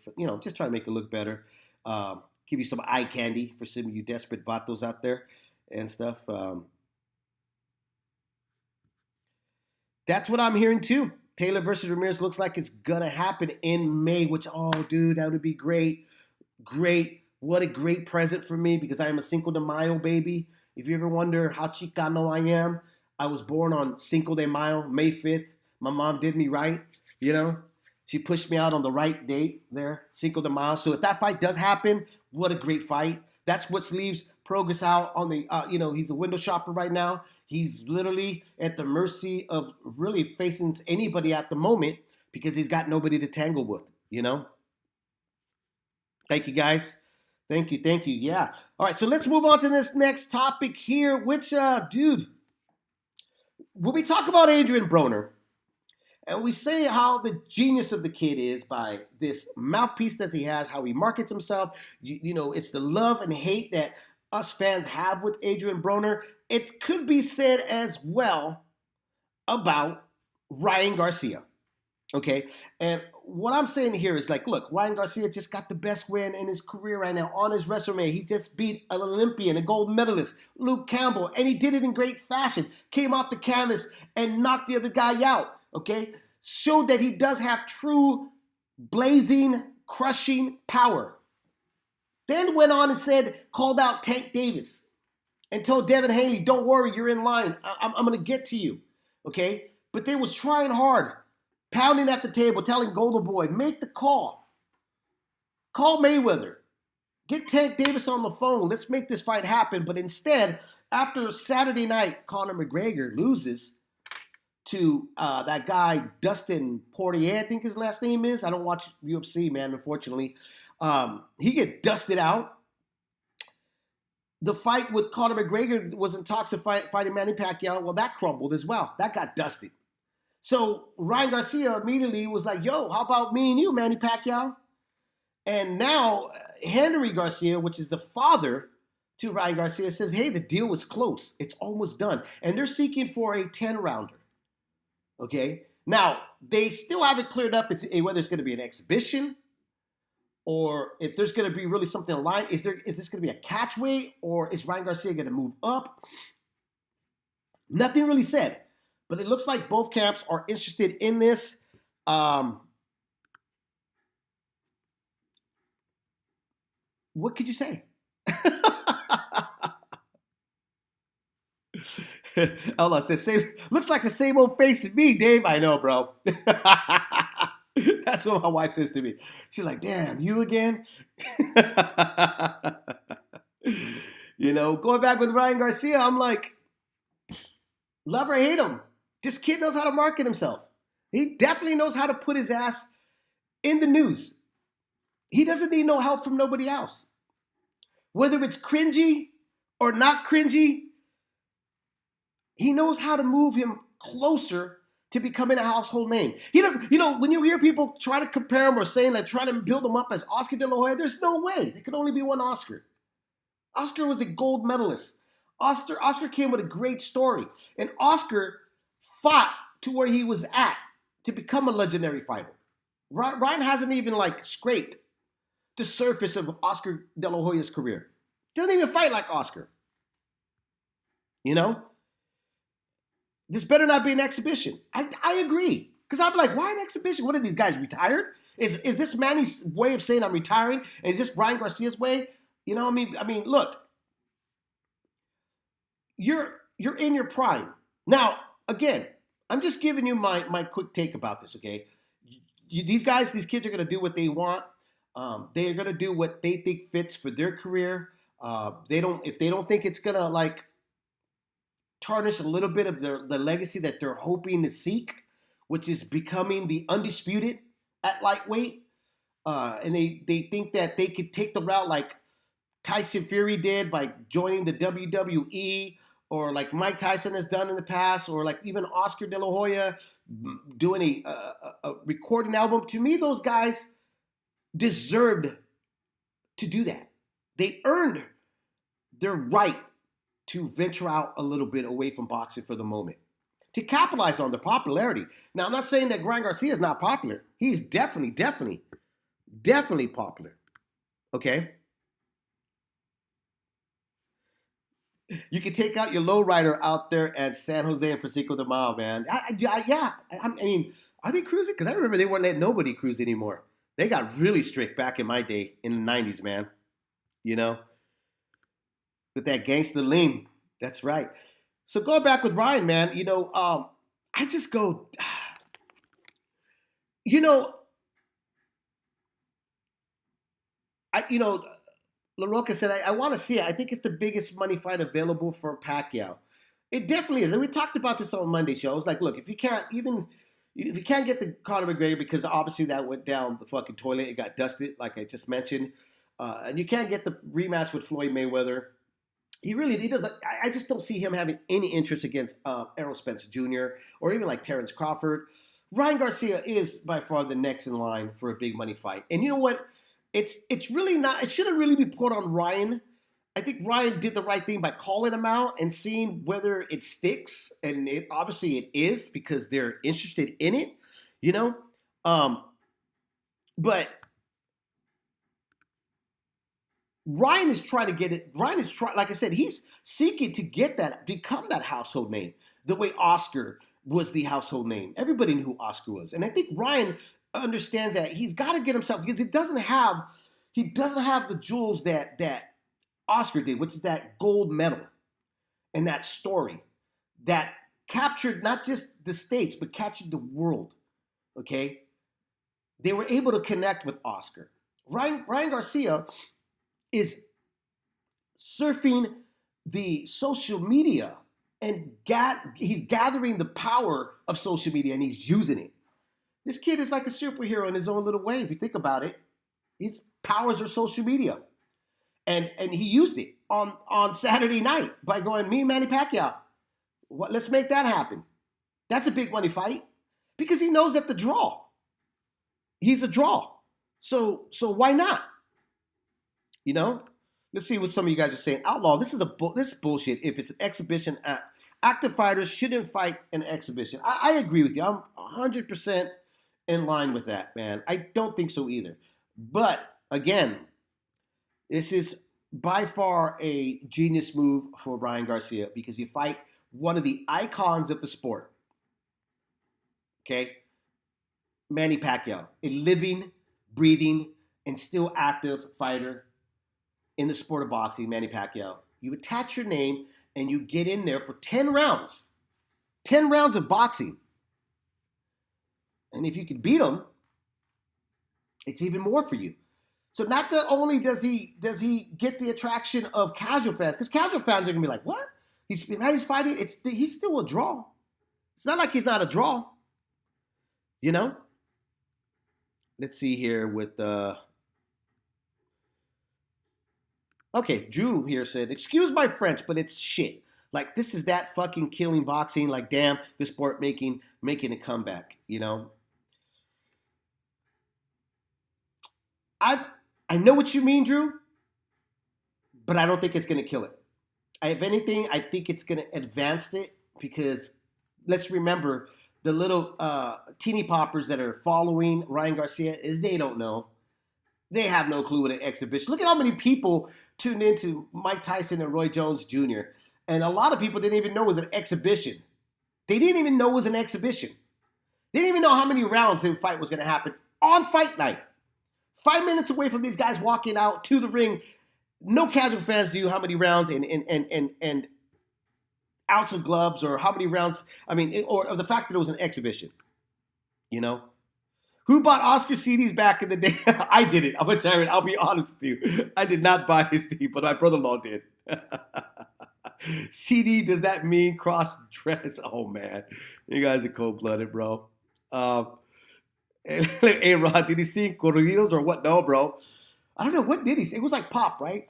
just try to make it look better. Give you some eye candy for some of you desperate vatos out there and stuff. That's what I'm hearing too. Taylor versus Ramirez looks like it's gonna happen in May, which, oh, dude, that would be great. Great. What a great present for me because I am a Cinco de Mayo baby. If you ever wonder how Chicano I am, I was born on Cinco de Mayo, May 5th. My mom did me right, She pushed me out on the right date there, Cinco de Mayo. So if that fight does happen, what a great fight. That's what leaves Progress out on the, he's a window shopper right now. He's literally at the mercy of really facing anybody at the moment because he's got nobody to tangle with, you know? Thank you, guys. Thank you, thank you. Yeah. All right, so let's move on to this next topic here, which, dude, when we talk about Adrien Broner, and we say how the genius of the kid is by this mouthpiece that he has, how he markets himself. It's the love and hate that us fans have with Adrien Broner. It could be said as well about Ryan Garcia. Okay, and what I'm saying here is like, look, Ryan Garcia just got the best win in his career right now on his resume. He just beat an Olympian, a gold medalist, Luke Campbell, and he did it in great fashion. Came off the canvas and knocked the other guy out. Okay, showed that he does have true blazing, crushing power. Then went on and called out Tank Davis and told Devin Haney, don't worry, you're in line. I'm going to get to you. Okay, but they was trying hard. Pounding at the table, telling Golden Boy, make the call. Call Mayweather. Get Tank Davis on the phone. Let's make this fight happen. But instead, after Saturday night, Conor McGregor loses to that guy, Dustin Poirier, I think his last name is. I don't watch UFC, man, unfortunately. He get dusted out. The fight with Conor McGregor was in talks of fighting Manny Pacquiao. Well, that crumbled as well. That got dusted. So Ryan Garcia immediately was like, yo, how about me and you, Manny Pacquiao? And now Henry Garcia, which is the father to Ryan Garcia, says, hey, the deal was close. It's almost done. And they're seeking for a 10-rounder. Okay? Now, they still haven't cleared up whether it's going to be an exhibition or if there's going to be really something aligned. Is this going to be a catchweight or is Ryan Garcia going to move up? Nothing really said. But it looks like both camps are interested in this. What could you say? Ella says, looks like the same old face to me, Dave. I know, bro. That's what my wife says to me. She's like, damn, you again? Going back with Ryan Garcia, I'm like, love or hate him. This kid knows how to market himself. He definitely knows how to put his ass in the news. He doesn't need no help from nobody else. Whether it's cringy or not cringy, he knows how to move him closer to becoming a household name. He doesn't, when you hear people try to compare him or saying that, trying to build him up as Oscar De La Hoya, there's no way. There could only be one Oscar. Oscar was a gold medalist. Oscar came with a great story. And Oscar fought to where he was at to become a legendary fighter. Ryan hasn't even scraped the surface of Oscar De La Hoya's career. Doesn't even fight like Oscar. This better not be an exhibition. I agree. Because I'm like, why an exhibition? What are these guys, retired? Is this Manny's way of saying I'm retiring? And is this Ryan Garcia's way? I mean, look. You're in your prime. Now, again, I'm just giving you my quick take about this, okay? These kids are going to do what they want. They're going to do what they think fits for their career. If they don't think it's going to tarnish a little bit of the legacy that they're hoping to seek, which is becoming the undisputed at lightweight, and they think that they could take the route like Tyson Fury did by joining the WWE, or like Mike Tyson has done in the past, or like even Oscar De La Hoya doing a recording album. To me, those guys deserved to do that. They earned their right to venture out a little bit away from boxing for the moment, to capitalize on the popularity. Now, I'm not saying that Ryan Garcia is not popular. He's definitely popular. Okay? You can take out your lowrider out there at San Jose and Francisco de Mayo, man. I mean, are they cruising? Because I remember they weren't letting nobody cruise anymore. They got really strict back in my day, in the 90s, man. With that gangster lean. That's right. So going back with Ryan, man, I just go, LaRocca said, I want to see it. I think it's the biggest money fight available for Pacquiao. It definitely is. And we talked about this on Monday show. I was like, look, if you can't get the Conor McGregor because obviously that went down the fucking toilet, it got dusted, like I just mentioned, and you can't get the rematch with Floyd Mayweather. He doesn't. I just don't see him having any interest against Errol Spence Jr. or even like Terrence Crawford. Ryan Garcia is by far the next in line for a big money fight. And you know what? It's really not. It shouldn't really be put on Ryan. I think Ryan did the right thing by calling him out and seeing whether it sticks. And obviously it is because they're interested in it, you know. But Ryan is trying to get it. Ryan is trying, like I said, he's seeking to become that household name, the way Oscar was the household name. Everybody knew who Oscar was, and I think Ryan understands that he's got to get himself because he doesn't have the jewels that Oscar did, which is that gold medal and that story that captured not just the States but captured the world. Okay, they were able to connect with Oscar. Ryan Garcia is surfing the social media and he's gathering the power of social media and he's using it. This kid is like a superhero in his own little way. If you think about it, his powers are social media, and he used it on Saturday night by going, me and Manny Pacquiao. Let's make that happen. That's a big money fight because he knows that he's a draw. So why not? You know, let's see what some of you guys are saying. Outlaw, this is bullshit. If it's an exhibition, active fighters shouldn't fight an exhibition. I agree with you. I'm 100% in line with that, man. I don't think so either. But again, this is by far a genius move for Ryan Garcia because you fight one of the icons of the sport. Okay, Manny Pacquiao, a living, breathing, and still active fighter in the sport of boxing, Manny Pacquiao. You attach your name and you get in there for 10 rounds. 10 rounds of boxing. And if you can beat him, it's even more for you. So not that only does he get the attraction of casual fans, because casual fans are going to be like, what? He's fighting, he's still a draw. It's not like he's not a draw. You know? Let's see here with okay, Drew here said, excuse my French, but it's shit. Like, this is that fucking killing boxing. Like, damn, the sport making a comeback, you know? I know what you mean, Drew, but I don't think it's going to kill it. If anything, I think it's going to advance it because let's remember the little teeny poppers that are following Ryan Garcia, they don't know. They have no clue what an exhibition. Look at how many people tuned into Mike Tyson and Roy Jones Jr. And a lot of people didn't even know it was an exhibition. They didn't even know it was an exhibition. They didn't even know how many rounds the fight was going to happen on fight night. 5 minutes away from these guys walking out to the ring, no casual fans knew how many rounds and ounce of gloves or how many rounds, or the fact that it was an exhibition, you know? Who bought Oscar CDs back in the day? I didn't. I'm a tyrant. I'll be honest with you. I did not buy his CD, but my brother-in-law did. CD, does that mean cross-dress? Oh, man. You guys are cold-blooded, bro. Hey, Rod, did he sing corridos or what? No, bro. I don't know. What did he say? It was like pop, right?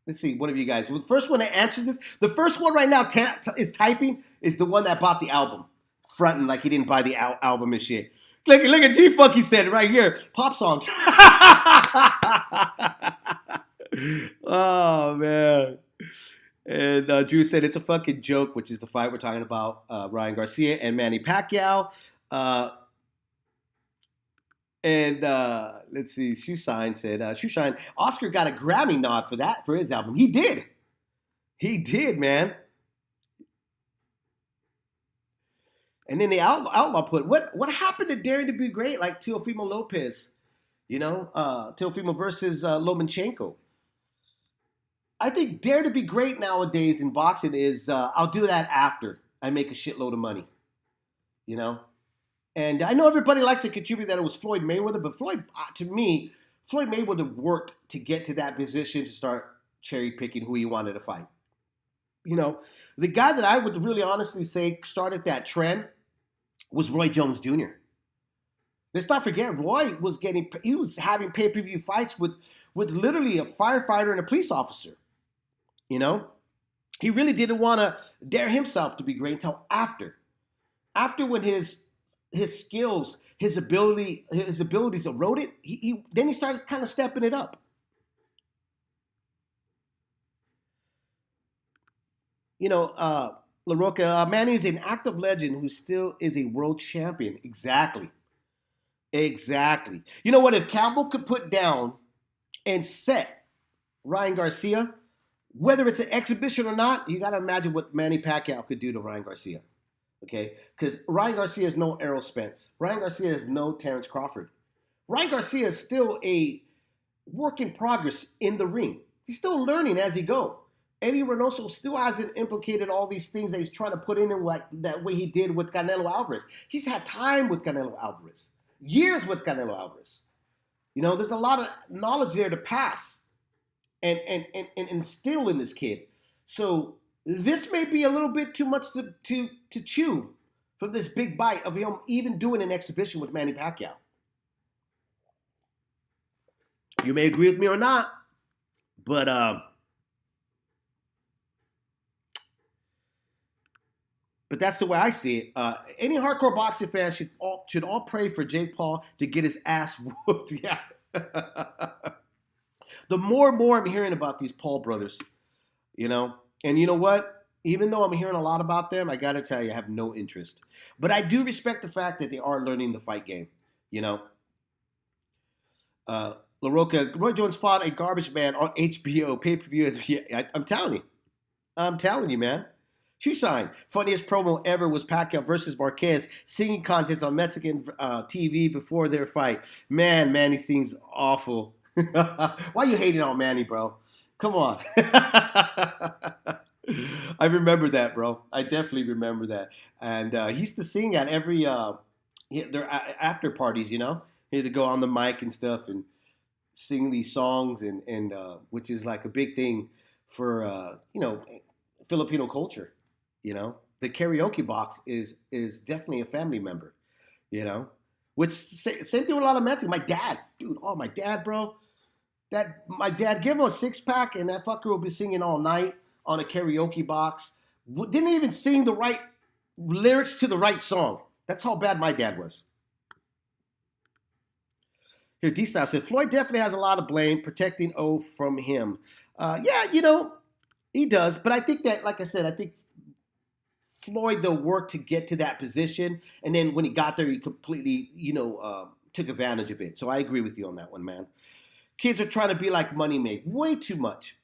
Let's see. One of you guys. The first one that answers this. The first one right now is typing is the one that bought the album. Fronting like he didn't buy the album and shit. Look at G-Funk, he said it right here. Pop songs. Oh, man. And Drew said it's a fucking joke, which is the fight we're talking about. Ryan Garcia and Manny Pacquiao. And let's see, Shoeshine said, Shoeshine, Oscar got a Grammy nod for his album. He did. He did, man. And then the Outlaw put, what happened to Daring to Be Great, like Teofimo Lopez, you know, Teofimo versus Lomachenko. I think Dare to Be Great nowadays in boxing is, I'll do that after I make a shitload of money, you know. And I know everybody likes to contribute that it was Floyd Mayweather, but Floyd, to me, Floyd Mayweather worked to get to that position to start cherry picking who he wanted to fight. You know, the guy that I would really honestly say started that trend was Roy Jones Jr. Let's not forget, he was having pay-per-view fights with literally a firefighter and a police officer. You know, he really didn't want to dare himself to be great until after when his skills, his abilities eroded. Then he started kind of stepping it up. You know, LaRocca, Manny is an active legend who still is a world champion. Exactly. Exactly. You know what? If Campbell could put down and set Ryan Garcia, whether it's an exhibition or not, you got to imagine what Manny Pacquiao could do to Ryan Garcia. Okay? Because Ryan Garcia is no Errol Spence. Ryan Garcia is no Terrence Crawford. Ryan Garcia is still a work in progress in the ring. He's still learning as he goes. Eddie Reynoso still hasn't implicated all these things that he's trying to put in like that way he did with Canelo Alvarez. He's had time with Canelo Alvarez, years with Canelo Alvarez. You know, there's a lot of knowledge there to pass and instill in this kid. So this may be a little bit too much to chew from this big bite of him even doing an exhibition with Manny Pacquiao. You may agree with me or not, but that's the way I see it. Any hardcore boxing fan should all pray for Jake Paul to get his ass whooped. Yeah. The more and more I'm hearing about these Paul brothers, you know, and you know what? Even though I'm hearing a lot about them, I got to tell you, I have no interest. But I do respect the fact that they are learning the fight game, you know. LaRocca, Roy Jones fought a garbage man on HBO pay-per-view. I'm telling you, man. Shoe sign. Funniest promo ever was Pacquiao versus Marquez singing contests on Mexican TV before their fight. Man, Manny sings awful. Why you hating on Manny, bro? Come on. I remember that, bro. I definitely remember that. And he used to sing at every their after parties, you know. He had to go on the mic and stuff and sing these songs, and which is like a big thing for you know, Filipino culture. You know, the karaoke box is definitely a family member. You know, which same thing with a lot of Mexicans. My dad, dude, my dad, bro. My dad, give him a 6-pack, and that fucker will be singing all night on a karaoke box. Didn't even sing the right lyrics to the right song. That's how bad my dad was. Here, D-Style said, Floyd definitely has a lot of blame protecting O from him. Yeah, you know, he does. But I think that, like I said, I think Floyd, though, worked to get to that position. And then when he got there, he completely, you know, took advantage of it. So I agree with you on that one, man. Kids are trying to be like Money Make. Way too much,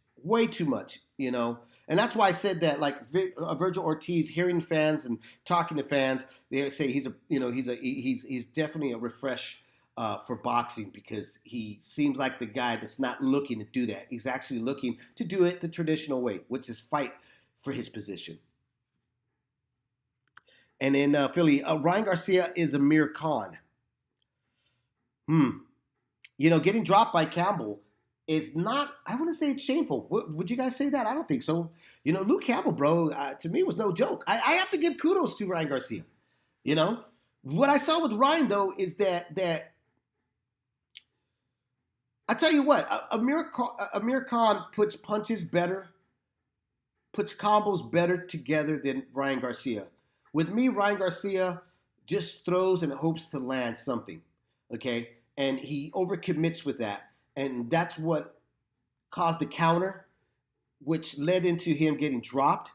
you know. And that's why I said that, like Virgil Ortiz, hearing fans and talking to fans, they say he's definitely a refresh for boxing, because he seems like the guy that's not looking to do that. He's actually looking to do it the traditional way, which is fight for his position. And in Philly, Ryan Garcia is Amir Khan. You know, getting dropped by Campbell is not, I wouldn't say it's shameful. Would you guys say that? I don't think so. You know, Luke Campbell, bro, to me was no joke. I have to give kudos to Ryan Garcia. You know, what I saw with Ryan, though, is that I tell you what, Amir Khan puts punches better, puts combos better together than Ryan Garcia. With me, Ryan Garcia just throws and hopes to land something, okay? And he overcommits with that. And that's what caused the counter, which led into him getting dropped.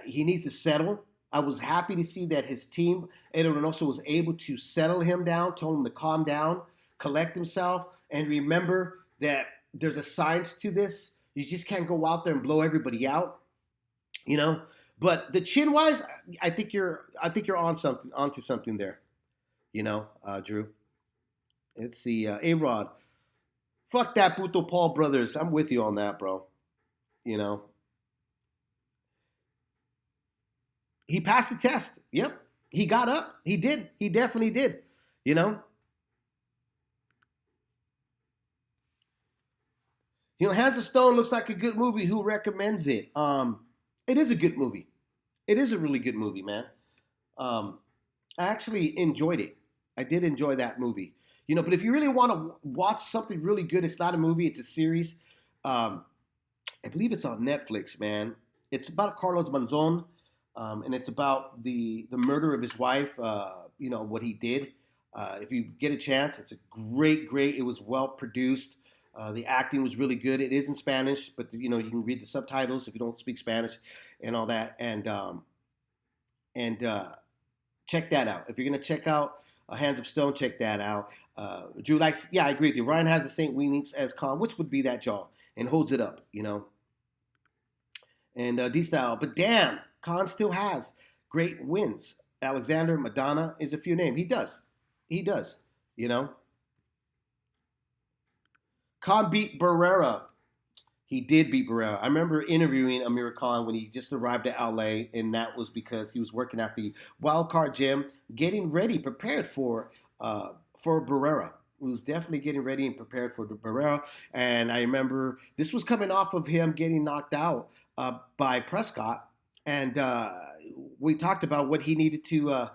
He needs to settle. I was happy to see that his team, Adrien Broner, was able to settle him down, told him to calm down, collect himself, and remember that there's a science to this. You just can't go out there and blow everybody out, you know. But the chin wise, I think you're onto something there, you know, Drew. Let's see, A-Rod. Fuck that Puto Paul brothers. I'm with you on that, bro. You know. He passed the test. Yep. He got up. He did. He definitely did. You know. Hands of Stone looks like a good movie. Who recommends it? It is a good movie. It is a really good movie, man. Um, I actually enjoyed it. I did enjoy that movie. But if you really want to watch something really good, it's not a movie; it's a series. Um, I believe it's on Netflix, man. It's about Carlos Monzon, and it's about the murder of his wife. What he did. If you get a chance, it's a great. It was well produced. The acting was really good. It is in Spanish, but you can read the subtitles if you don't speak Spanish, and all that. And check that out. If you're gonna check out Hands of Stone, check that out. Drew likes, yeah, I agree with you. Ryan has the same winnings as Khan, which would be that jaw, and holds it up. And D style, but damn, Khan still has great wins. Alexander Madonna is a few name. He does. You know, Khan beat Barrera. He did beat Barrera. I remember interviewing Amir Khan when he just arrived at LA, and that was because he was working at the Wild Card Gym, getting ready, prepared for Barrera. He was definitely getting ready and prepared for Barrera. And I remember this was coming off of him getting knocked out by Prescott, and we talked about what he needed to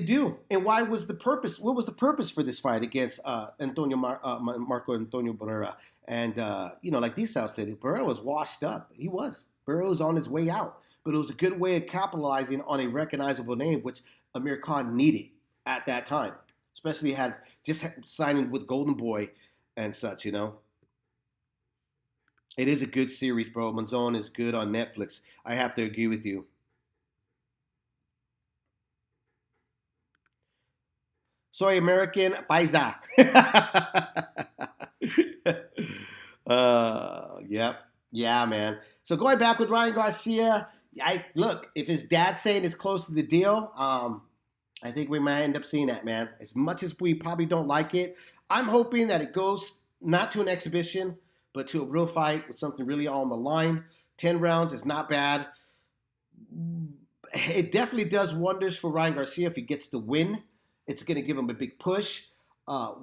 do, and why was the purpose? What was the purpose for this fight against Marco Antonio Barrera? And like Desau said, Barrera was washed up. He was. Barrera was on his way out, but it was a good way of capitalizing on a recognizable name, which Amir Khan needed at that time, especially had just signing with Golden Boy and such. It is a good series, bro. Manzon is good on Netflix. I have to agree with you. Soy American paisa. Yep. Yeah, man. So going back with Ryan Garcia, I look, if his dad's saying it's close to the deal, I think we might end up seeing that, man. As much as we probably don't like it, I'm hoping that it goes not to an exhibition, but to a real fight with something really on the line. 10 rounds is not bad. It definitely does wonders for Ryan Garcia if he gets the win. It's going to give him a big push.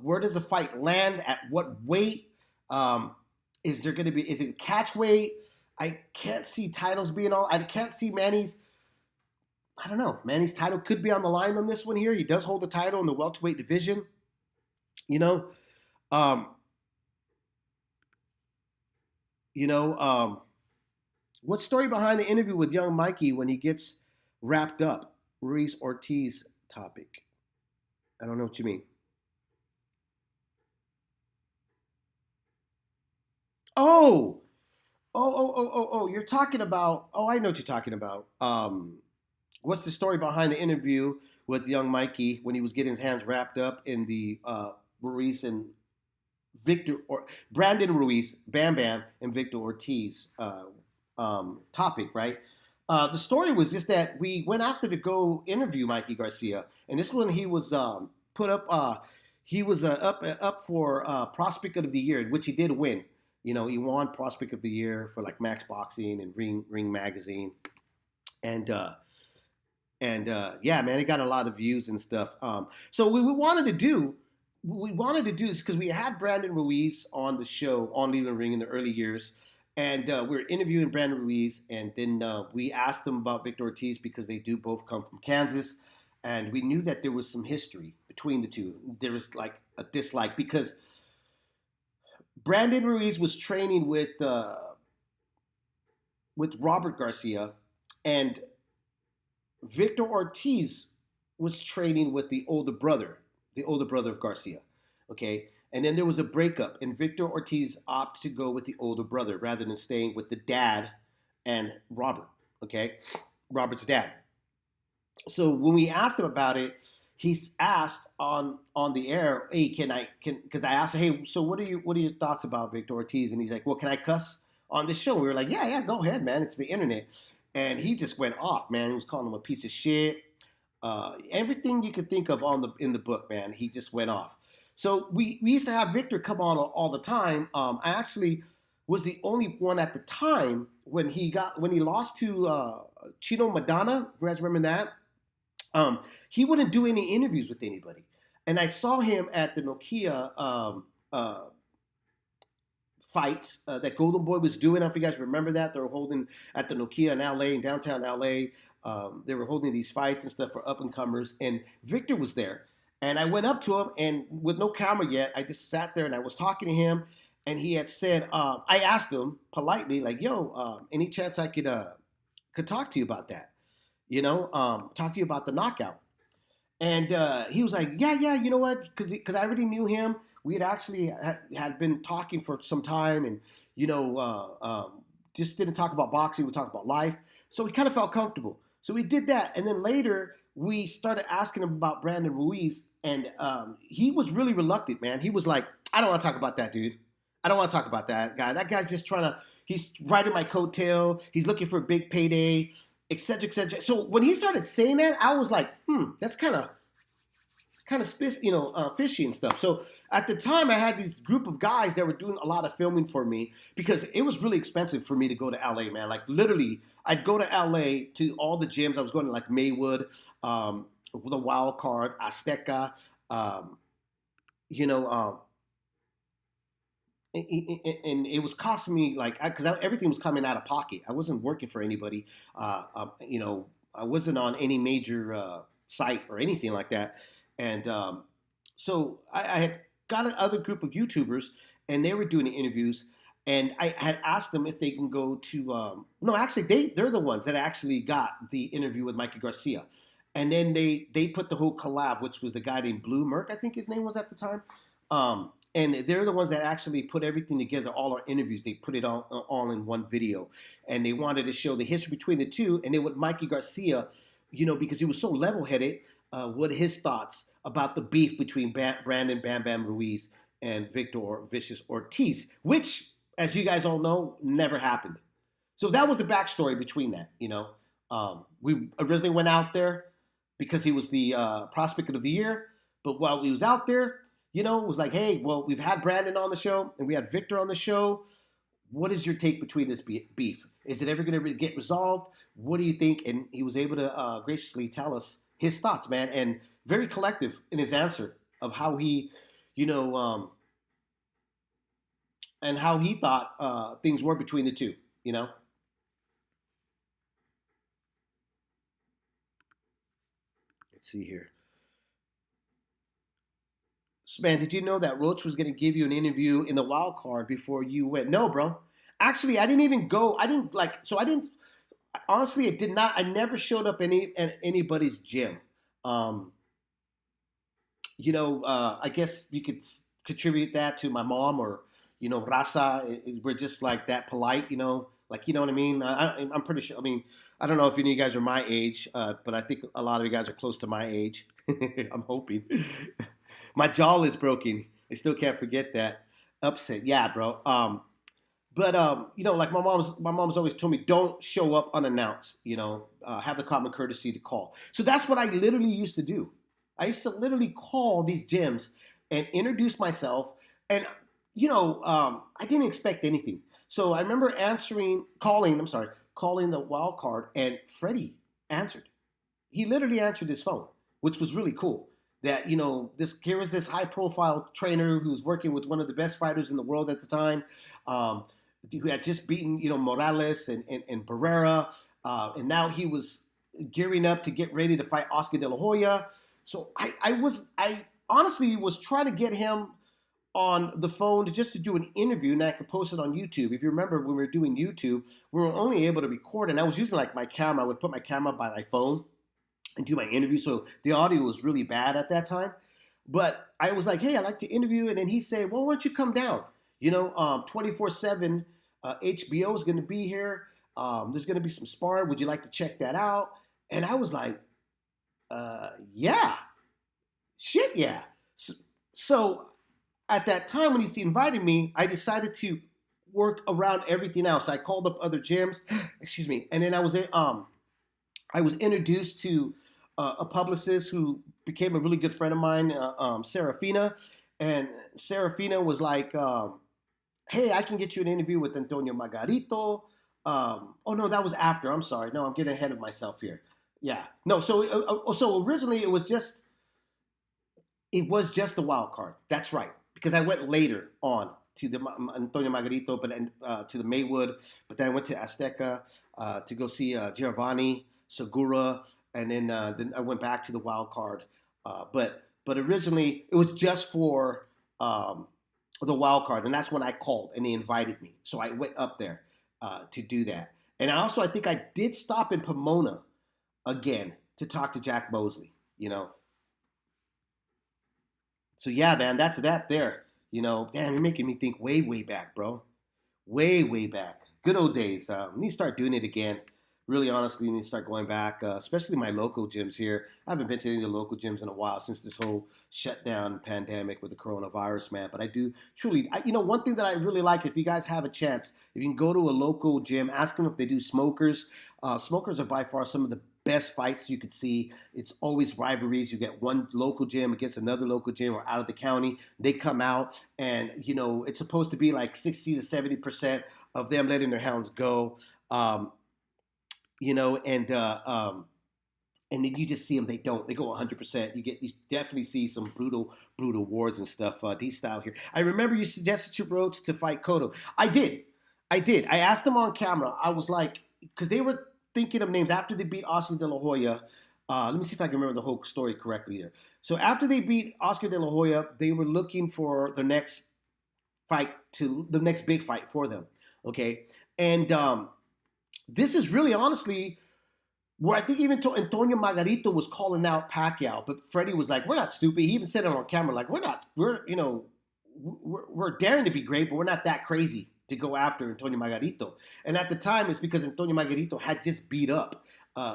Where does the fight land? At what weight? Is there going to be? Is it catch weight? I can't see titles being all. I can't see Manny's. I don't know. Manny's title could be on the line on this one here. He does hold the title in the welterweight division. You know. Um, what story behind the interview with young Mikey when he gets wrapped up? Ruiz Ortiz topic. I don't know what you mean. Oh, oh. You're talking about. Oh, I know what you're talking about. What's the story behind the interview with young Mikey when he was getting his hands wrapped up in the Ruiz and Victor or Brandon Ruiz, Bam Bam, and Victor Ortiz topic, right? The story was just that we went after to go interview Mikey Garcia, and this one he was put up. He was up for Prospect of the Year, which he did win. He won Prospect of the Year for like Max Boxing and Ring Magazine, and yeah, man, it got a lot of views and stuff. So we wanted to do. We wanted to do this because we had Brandon Ruiz on the show on Leaving Ring in the early years, and we were interviewing Brandon Ruiz, and then we asked them about Victor Ortiz because they do both come from Kansas, and we knew that there was some history between the two. There was like a dislike because Brandon Ruiz was training with Robert Garcia, and Victor Ortiz was training with the older brother of Garcia. Okay, and then there was a breakup, and Victor Ortiz opted to go with the older brother rather than staying with the dad and Robert. Okay, Robert's dad. So when we asked him about it, he's asked on the air, "Hey, can because I asked, hey, so what are your thoughts about Victor Ortiz?" And he's like, "Well, can I cuss on this show?" We were like, "Yeah, go ahead, man. It's the internet." And he just went off, man. He was calling him a piece of shit. Everything you could think of in the book, man. He just went off. So we used to have Victor come on all the time. I actually was the only one at the time when he lost to Chino Madonna. If you guys remember that? He wouldn't do any interviews with anybody. And I saw him at the Nokia fights that Golden Boy was doing. I don't know if you guys remember that. They were holding at the Nokia in LA, in downtown LA. They were holding these fights and stuff for up and comers. And Victor was there. And I went up to him, and with no camera yet, I just sat there and I was talking to him. And he had said, I asked him politely, like, "Yo, any chance I could talk to you about that? Talk to you about the knockout?" And he was like, "Yeah, yeah, you know what? Because I already knew him. We had actually had been talking for some time, and just didn't talk about boxing. We talked about life. So we kind of felt comfortable. So we did that, and then later we started asking him about Brandon Ruiz, and he was really reluctant, man. He was like, "I don't want to talk about that, dude. I don't want to talk about that guy. That guy's just he's riding my coattail. He's looking for a big payday, et cetera, et cetera." So when he started saying that, I was like, that's kind of fishy and stuff. So at the time, I had this group of guys that were doing a lot of filming for me because it was really expensive for me to go to LA, man. Like literally, I'd go to LA to all the gyms. I was going to like Maywood, the Wild Card, Azteca, you know, and it was costing me like because everything was coming out of pocket. I wasn't working for anybody. I wasn't on any major site or anything like that. And so I had got another group of YouTubers, and they were doing the interviews. And I had asked them if they can go to no, actually they're the ones that actually got the interview with Mikey Garcia. And then they put the whole collab, which was the guy named Blue Merc, I think his name was at the time. And they're the ones that actually put everything together, all our interviews. They put it all in one video. And they wanted to show the history between the two. And then with Mikey Garcia, because he was so level-headed, what his thoughts about the beef between Brandon Bam Bam Ruiz and Victor Vicious Ortiz, which, as you guys all know, never happened. So that was the backstory between that, We originally went out there because he was the prospect of the year. But while he was out there, it was like, hey, well, we've had Brandon on the show and we had Victor on the show. What is your take between this beef? Is it ever going to get resolved? What do you think? And he was able to graciously tell us his thoughts, man, and very collective in his answer of how he, and how he thought things were between the two, Let's see here. So, man, did you know that Roach was going to give you an interview in the wild card before you went? No, bro. Actually, I didn't even go. Honestly, it did not. I never showed up at anybody's gym. I guess you could contribute that to my mom or, Raza. We're just like that polite, like, you know what I mean? I'm pretty sure. I mean, I don't know if any of you guys are my age, but I think a lot of you guys are close to my age. I'm hoping. My jaw is broken. I still can't forget that. Upset. Yeah, bro. Like my mom's always told me, don't show up unannounced, have the common courtesy to call. So that's what I literally used to do. I used to literally call these gyms and introduce myself. And, I didn't expect anything. So I remember calling the wild card, and Freddie answered. He literally answered his phone, which was really cool. That, here was this high profile trainer who was working with one of the best fighters in the world at the time, who had just beaten, Morales and Barrera. And now he was gearing up to get ready to fight Oscar De La Hoya. So I honestly was trying to get him on the phone just to do an interview, and I could post it on YouTube. If you remember when we were doing YouTube, we were only able to record, and I was using like my camera. I would put my camera by my phone and do my interview. So the audio was really bad at that time. But I was like, hey, I'd like to interview. And then he said, well, why don't you come down? 24/7 HBO is going to be here. There's going to be some sparring. Would you like to check that out? And I was like, yeah. Shit, yeah. So at that time when he invited me, I decided to work around everything else. I called up other gyms, excuse me. And then I was introduced to a publicist who became a really good friend of mine, Serafina. And Serafina was like, hey, I can get you an interview with Antonio Margarito. Oh, no, that was after. I'm sorry. No, I'm getting ahead of myself here. Yeah. No, so originally it was just a wild card. That's right. Because I went later on to the Antonio Margarito, but then to the Maywood. But then I went to Azteca to go see Giovanni Segura, and then I went back to the wild card. But originally it was just for the wild card, and that's when I called and they invited me, so I went up there to do that. And I think I did stop in Pomona again to talk to Jack Mosley. You know, so yeah, man, that's that there. Damn, you're making me think way back, bro. Way back. Good old days. We need to start doing it again. Really, honestly, need to start going back, especially my local gyms here. I haven't been to any of the local gyms in a while since this whole shutdown pandemic with the coronavirus, man. But I do truly, one thing that I really like, if you guys have a chance, if you can go to a local gym, ask them if they do smokers. Smokers are by far some of the best fights you could see. It's always rivalries. You get one local gym against another local gym or out of the county. They come out and, it's supposed to be like 60 to 70% of them letting their hounds go. And then you just see them. They don't. They go 100%. You definitely see some brutal wars and stuff. D-style here. I remember you suggested to Roach to fight Cotto. I did. I asked them on camera. I was like, because they were thinking of names after they beat Oscar De La Hoya. Let me see if I can remember the whole story correctly there. So after they beat Oscar De La Hoya, they were looking for the next big fight for them. Okay, and this is really honestly where I think even Antonio Margarito was calling out Pacquiao, but Freddie was like, "We're not stupid." He even said it on camera, like, we're daring to be great, but we're not that crazy to go after Antonio Margarito." And at the time, it's because Antonio Margarito had just beat up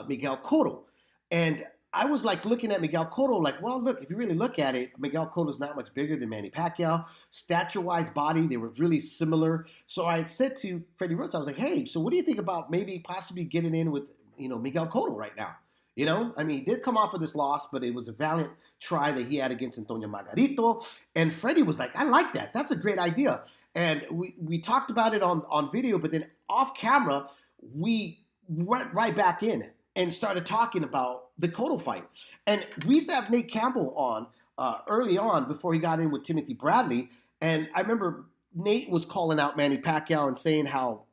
Miguel Cotto. And I was like looking at Miguel Cotto like, well, look, if you really look at it, Miguel Cotto's not much bigger than Manny Pacquiao. Stature-wise, body, they were really similar. So I had said to Freddie Roots, I was like, hey, so what do you think about maybe possibly getting in with, Miguel Cotto right now? I mean, he did come off of this loss, but it was a valiant try that he had against Antonio Margarito. And Freddie was like, I like that. That's a great idea. And we talked about it on video, but then off camera, we went right back in and started talking about the Cotto fight. And we used to have Nate Campbell on early on before he got in with Timothy Bradley. And I remember Nate was calling out Manny Pacquiao and saying how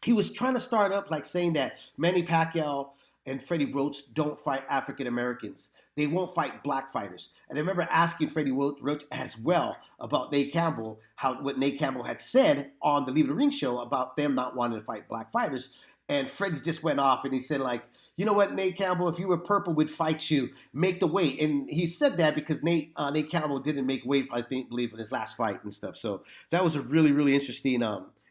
he was trying to start up like saying that Manny Pacquiao and Freddie Roach don't fight African Americans. They won't fight black fighters. And I remember asking Freddie Roach as well about Nate Campbell, what Nate Campbell had said on the Leave the Ring show about them not wanting to fight black fighters. And Freddie just went off and he said, like, you know what, Nate Campbell, if you were purple, we'd fight you. Make the weight. And he said that because Nate Campbell didn't make weight, believe, in his last fight and stuff. So that was a really, really interesting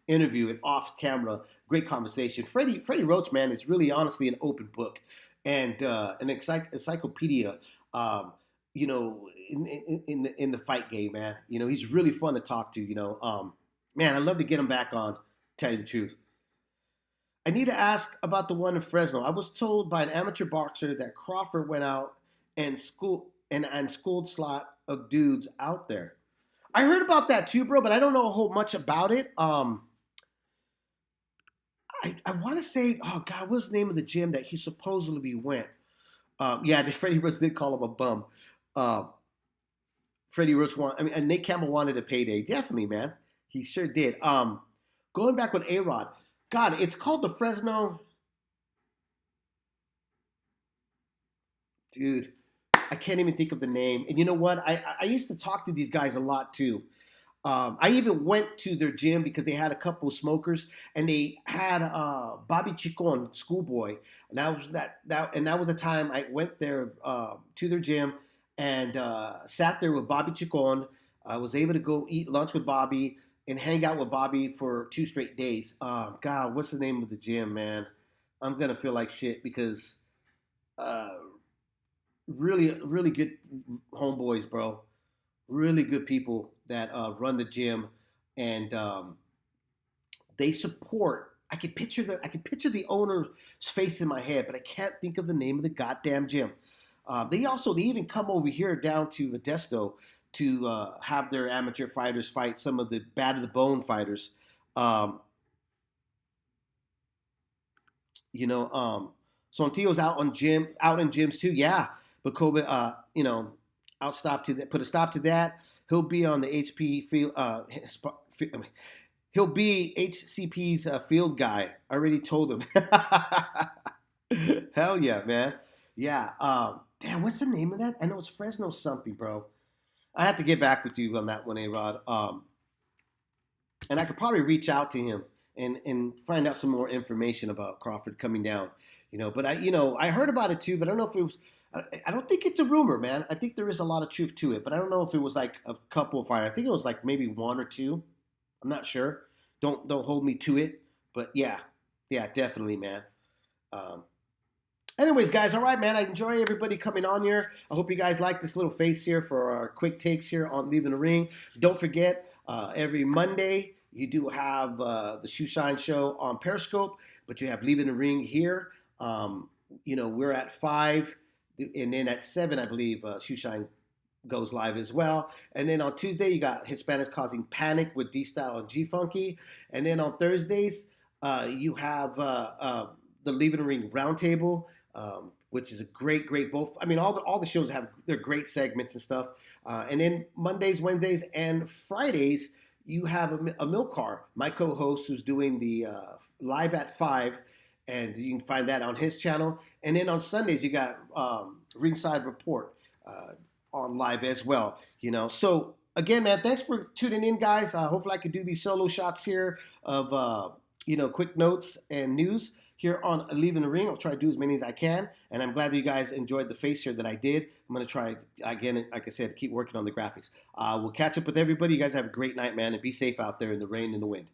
interview and off camera. Great conversation. Freddie Roach, man, is really honestly an open book and an encyclopedia, in the fight game, man. He's really fun to talk to, man, I'd love to get him back on, tell you the truth. I need to ask about the one in Fresno. I was told by an amateur boxer that Crawford went out and schooled slot of dudes out there. I heard about that too, bro, but I don't know a whole much about it. I want to say, oh God, what's the name of the gym that he supposedly went? Freddie Roach did call him a bum. Freddie Roach and Nate Campbell wanted a payday. Definitely, man. He sure did. Going back with A-Rod. God, it's called the Fresno. Dude, I can't even think of the name. And you know what? I used to talk to these guys a lot too. I even went to their gym because they had a couple of smokers, and they had Bobby Chicon, Schoolboy, and that was the time I went there to their gym and sat there with Bobby Chicon. I was able to go eat lunch with Bobby and hang out with Bobby for 2 straight days. God, what's the name of the gym, man? I'm gonna feel like shit because really, really good homeboys, bro. Really good people that run the gym, and they support. I can picture the owner's face in my head, but I can't think of the name of the goddamn gym. They even come over here down to Modesto to have their amateur fighters fight some of the bad of the bone fighters. Sontillo's out in gyms too. Yeah, but Kobe, put a stop to that. he'll be on the HP field. He'll be HCP's field guy. I already told him. Hell yeah, man. Yeah. Damn, what's the name of that? I know it's Fresno something, bro. I have to get back with you on that one, A-Rod. And I could probably reach out to him and find out some more information about Crawford coming down. But I heard about it too, but I don't know if it was. I don't think it's a rumor, man. I think there is a lot of truth to it, but I don't know if it was like a couple of fighters. I think it was like maybe one or two. I'm not sure. Don't hold me to it, but yeah, definitely, man. Um, Anyways, guys, all right, man. I enjoy everybody coming on here. I hope you guys like this little face here for our quick takes here on Leaving the Ring. Don't forget, every Monday you do have the Shoe Shine Show on Periscope, but you have Leaving the Ring here. We're at 5, and then at 7, I believe, Shoe Shine goes live as well. And then on Tuesday, you got Hispanics Causing Panic with D-Style and G-Funky. And then on Thursdays, you have the Leaving the Ring Roundtable, which is a great. Both. I mean, all the shows have their great segments and stuff. And then Mondays, Wednesdays, and Fridays, you have a milk car. My co-host who's doing the live at 5, and you can find that on his channel. And then on Sundays, you got Ringside Report on live as well. So again, man, thanks for tuning in, guys. Hopefully, I could do these solo shots here of quick notes and news here on Leaving the Ring. I'll try to do as many as I can, and I'm glad that you guys enjoyed the face here that I did. I'm going to try, again, like I said, keep working on the graphics. We'll catch up with everybody. You guys have a great night, man, and be safe out there in the rain and the wind.